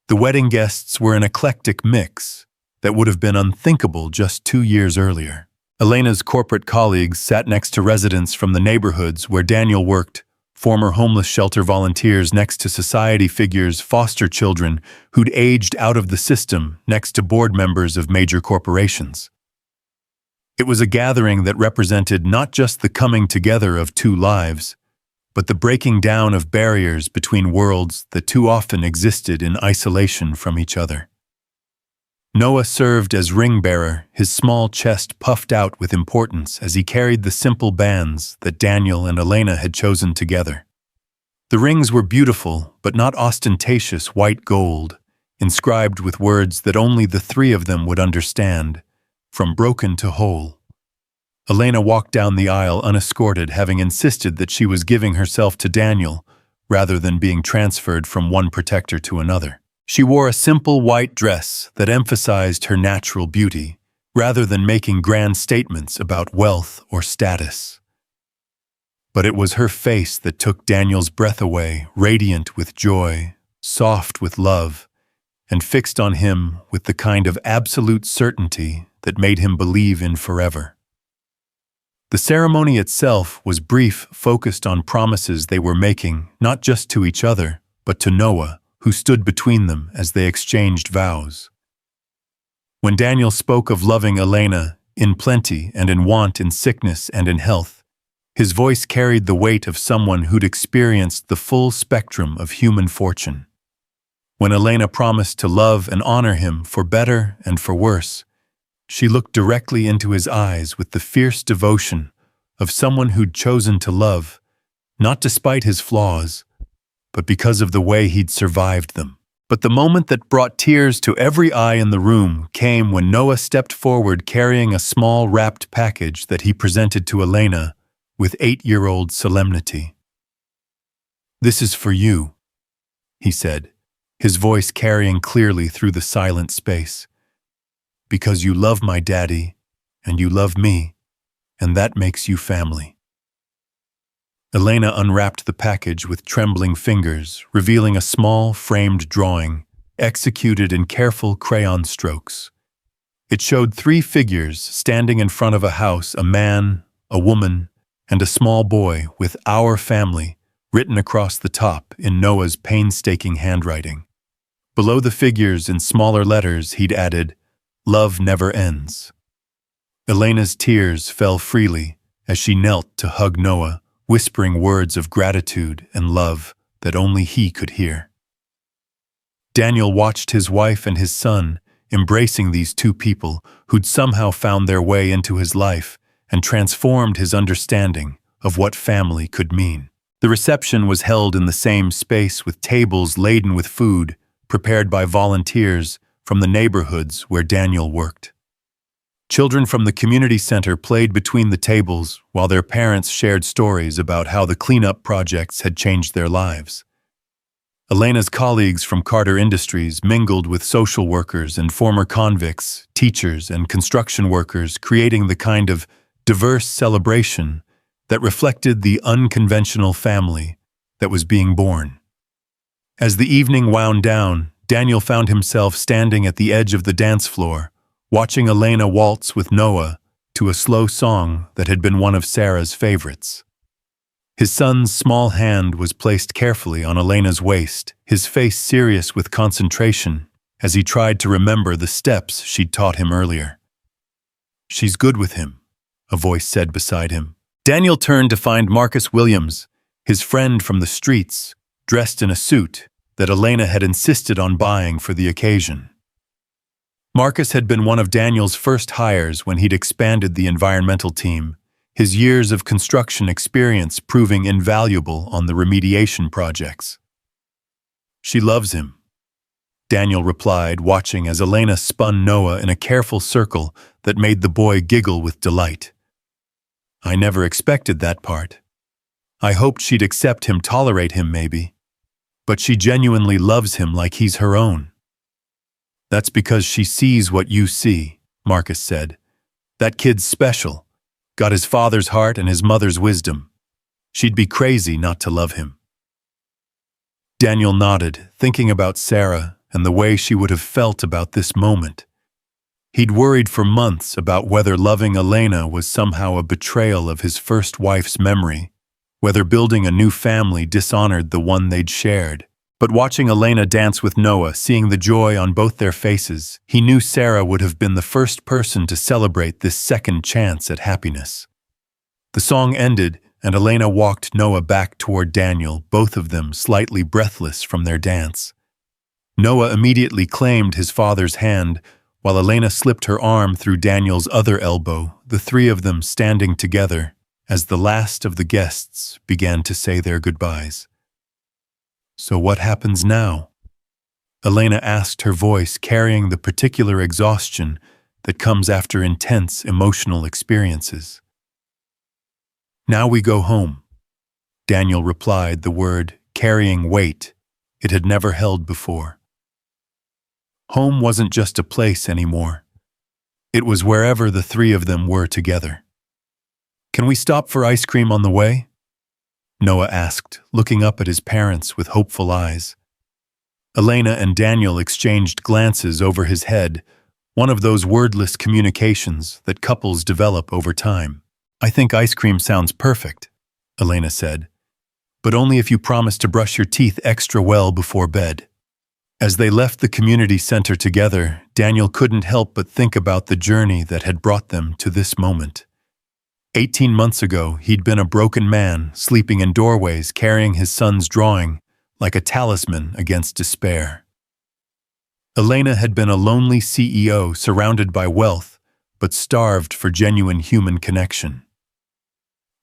S1: The wedding guests were an eclectic mix that would have been unthinkable just 2 years earlier. Elena's corporate colleagues sat next to residents from the neighborhoods where Daniel worked former homeless shelter volunteers next to society figures, foster children who'd aged out of the system next to board members of major corporations. It was a gathering that represented not just the coming together of two lives, but the breaking down of barriers between worlds that too often existed in isolation from each other. Noah served as ring-bearer, his small chest puffed out with importance as he carried the simple bands that Daniel and Elena had chosen together. The rings were beautiful, but not ostentatious white gold, inscribed with words that only the three of them would understand, from broken to whole. Elena walked down the aisle unescorted, having insisted that she was giving herself to Daniel rather than being transferred from one protector to another. She wore a simple white dress that emphasized her natural beauty, rather than making grand statements about wealth or status. But it was her face that took Daniel's breath away, radiant with joy, soft with love, and fixed on him with the kind of absolute certainty that made him believe in forever. The ceremony itself was brief, focused on promises they were making, not just to each other, but to Noah, who stood between them as they exchanged vows. When Daniel spoke of loving Elena in plenty and in want, in sickness and in health, his voice carried the weight of someone who'd experienced the full spectrum of human fortune. When Elena promised to love and honor him for better and for worse, she looked directly into his eyes with the fierce devotion of someone who'd chosen to love, not despite his flaws, but because of the way he'd survived them. But the moment that brought tears to every eye in the room came when Noah stepped forward carrying a small wrapped package that he presented to Elena with 8-year-old solemnity. "This is for you," he said, his voice carrying clearly through the silent space. "Because you love my daddy, and you love me, and that makes you family." Elena unwrapped the package with trembling fingers, revealing a small, framed drawing, executed in careful crayon strokes. It showed 3 figures standing in front of a house, a man, a woman, and a small boy with "Our Family" written across the top in Noah's painstaking handwriting. Below the figures in smaller letters he'd added, "Love never ends." Elena's tears fell freely as she knelt to hug Noah, whispering words of gratitude and love that only he could hear. Daniel watched his wife and his son embracing these 2 people who'd somehow found their way into his life and transformed his understanding of what family could mean. The reception was held in the same space with tables laden with food prepared by volunteers from the neighborhoods where Daniel worked. Children from the community center played between the tables while their parents shared stories about how the cleanup projects had changed their lives. Elena's colleagues from Carter Industries mingled with social workers and former convicts, teachers, and construction workers, creating the kind of diverse celebration that reflected the unconventional family that was being born. As the evening wound down, Daniel found himself standing at the edge of the dance floor, watching Elena waltz with Noah to a slow song that had been one of Sarah's favorites. His son's small hand was placed carefully on Elena's waist, his face serious with concentration as he tried to remember the steps she'd taught him earlier. "She's good with him," a voice said beside him. Daniel turned to find Marcus Williams, his friend from the streets, dressed in a suit that Elena had insisted on buying for the occasion. Marcus had been one of Daniel's first hires when he'd expanded the environmental team, his years of construction experience proving invaluable on the remediation projects. "She loves him," Daniel replied, watching as Elena spun Noah in a careful circle that made the boy giggle with delight. "I never expected that part. I hoped she'd accept him, tolerate him maybe. But she genuinely loves him like he's her own." "That's because she sees what you see," Marcus said. "That kid's special. Got his father's heart and his mother's wisdom. She'd be crazy not to love him." Daniel nodded, thinking about Sarah and the way she would have felt about this moment. He'd worried for months about whether loving Elena was somehow a betrayal of his first wife's memory, whether building a new family dishonored the one they'd shared. But watching Elena dance with Noah, seeing the joy on both their faces, he knew Sarah would have been the first person to celebrate this second chance at happiness. The song ended, and Elena walked Noah back toward Daniel, both of them slightly breathless from their dance. Noah immediately claimed his father's hand, while Elena slipped her arm through Daniel's other elbow, the three of them standing together as the last of the guests began to say their goodbyes. "So what happens now?" Elena asked, her voice carrying the particular exhaustion that comes after intense emotional experiences. "Now we go home," Daniel replied, the word carrying weight it had never held before. Home wasn't just a place anymore. It was wherever the three of them were together. "Can we stop for ice cream on the way?" Noah asked, looking up at his parents with hopeful eyes. Elena and Daniel exchanged glances over his head, one of those wordless communications that couples develop over time. "I think ice cream sounds perfect," Elena said, "but only if you promise to brush your teeth extra well before bed." As they left the community center together, Daniel couldn't help but think about the journey that had brought them to this moment. 18 months ago, he'd been a broken man, sleeping in doorways, carrying his son's drawing like a talisman against despair. Elena had been a lonely CEO surrounded by wealth, but starved for genuine human connection.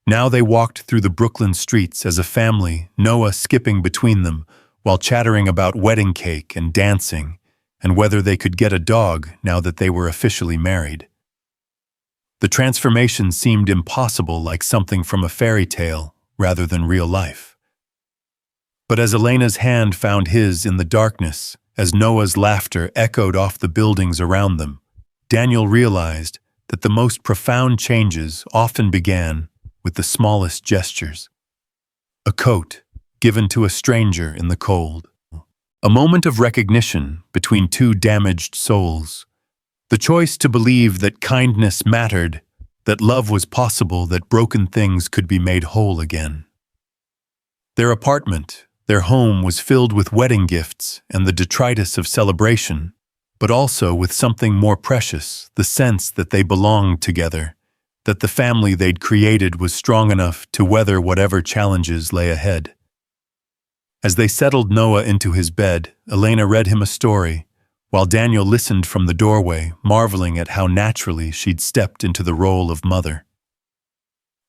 S1: Now they walked through the Brooklyn streets as a family, Noah skipping between them, while chattering about wedding cake and dancing, and whether they could get a dog now that they were officially married. The transformation seemed impossible, like something from a fairy tale rather than real life. But as Elena's hand found his in the darkness, as Noah's laughter echoed off the buildings around them, Daniel realized that the most profound changes often began with the smallest gestures. A coat given to a stranger in the cold. A moment of recognition between two damaged souls. The choice to believe that kindness mattered, that love was possible, that broken things could be made whole again. Their apartment, their home, was filled with wedding gifts and the detritus of celebration, but also with something more precious, the sense that they belonged together, that the family they'd created was strong enough to weather whatever challenges lay ahead. As they settled Noah into his bed, Elena read him a story, while Daniel listened from the doorway, marveling at how naturally she'd stepped into the role of mother.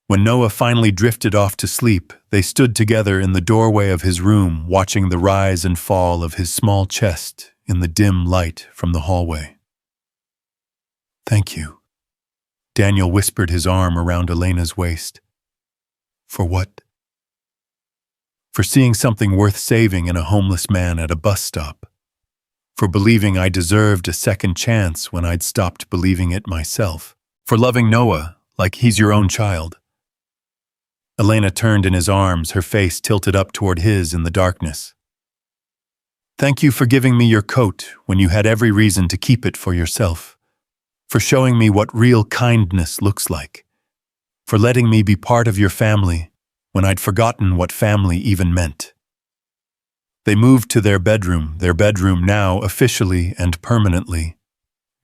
S1: When Noah finally drifted off to sleep, they stood together in the doorway of his room, watching the rise and fall of his small chest in the dim light from the hallway. "Thank you," Daniel whispered, his arm around Elena's waist. "For what?" "For seeing something worth saving in a homeless man at a bus stop. For believing I deserved a second chance when I'd stopped believing it myself. For loving Noah like he's your own child." Elena turned in his arms, her face tilted up toward his in the darkness. "Thank you for giving me your coat when you had every reason to keep it for yourself. For showing me what real kindness looks like. For letting me be part of your family when I'd forgotten what family even meant." They moved to their bedroom now officially and permanently.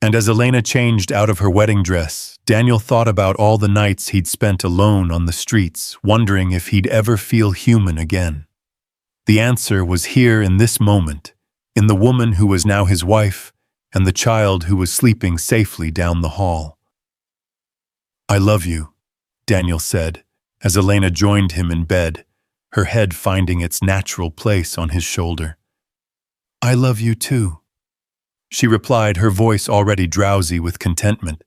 S1: And as Elena changed out of her wedding dress, Daniel thought about all the nights he'd spent alone on the streets, wondering if he'd ever feel human again. The answer was here in this moment, in the woman who was now his wife, and the child who was sleeping safely down the hall. "I love you," Daniel said, as Elena joined him in bed, her head finding its natural place on his shoulder. "I love you too," she replied, her voice already drowsy with contentment.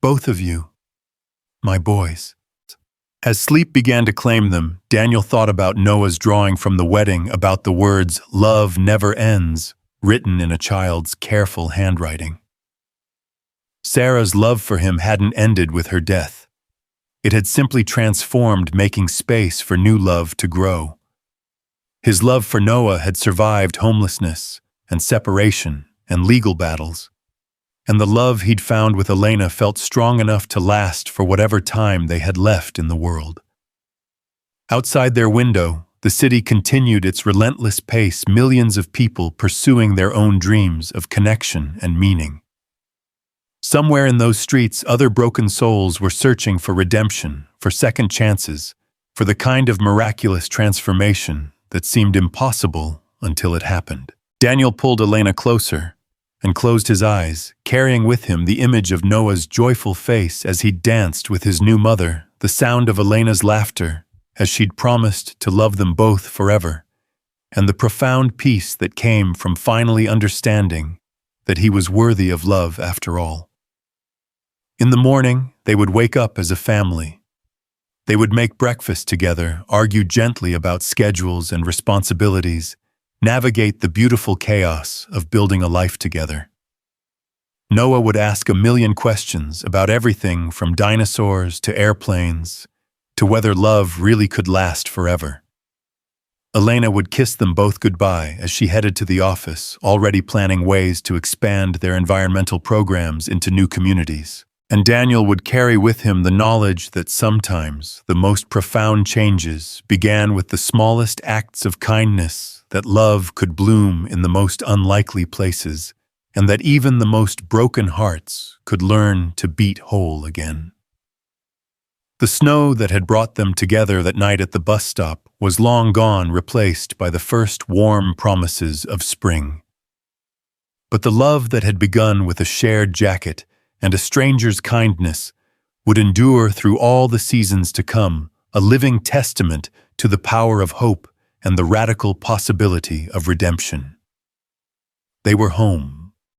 S1: "Both of you, my boys." As sleep began to claim them, Daniel thought about Noah's drawing from the wedding, about the words, "Love never ends," written in a child's careful handwriting. Sarah's love for him hadn't ended with her death. It had simply transformed, making space for new love to grow. His love for Noah had survived homelessness and separation and legal battles, and the love he'd found with Elena felt strong enough to last for whatever time they had left in the world. Outside their window, the city continued its relentless pace, millions of people pursuing their own dreams of connection and meaning. Somewhere in those streets, other broken souls were searching for redemption, for second chances, for the kind of miraculous transformation that seemed impossible until it happened. Daniel pulled Elena closer and closed his eyes, carrying with him the image of Noah's joyful face as he danced with his new mother, the sound of Elena's laughter as she'd promised to love them both forever, and the profound peace that came from finally understanding that he was worthy of love after all. In the morning, they would wake up as a family. They would make breakfast together, argue gently about schedules and responsibilities, navigate the beautiful chaos of building a life together. Noah would ask a million questions about everything from dinosaurs to airplanes, to whether love really could last forever. Elena would kiss them both goodbye as she headed to the office, already planning ways to expand their environmental programs into new communities. And Daniel would carry with him the knowledge that sometimes the most profound changes began with the smallest acts of kindness, that love could bloom in the most unlikely places, and that even the most broken hearts could learn to beat whole again. The snow that had brought them together that night at the bus stop was long gone, replaced by the first warm promises of spring. But the love that had begun with a shared jacket and a stranger's kindness would endure through all the seasons to come, a living testament to the power of hope and the radical possibility of redemption. They were home.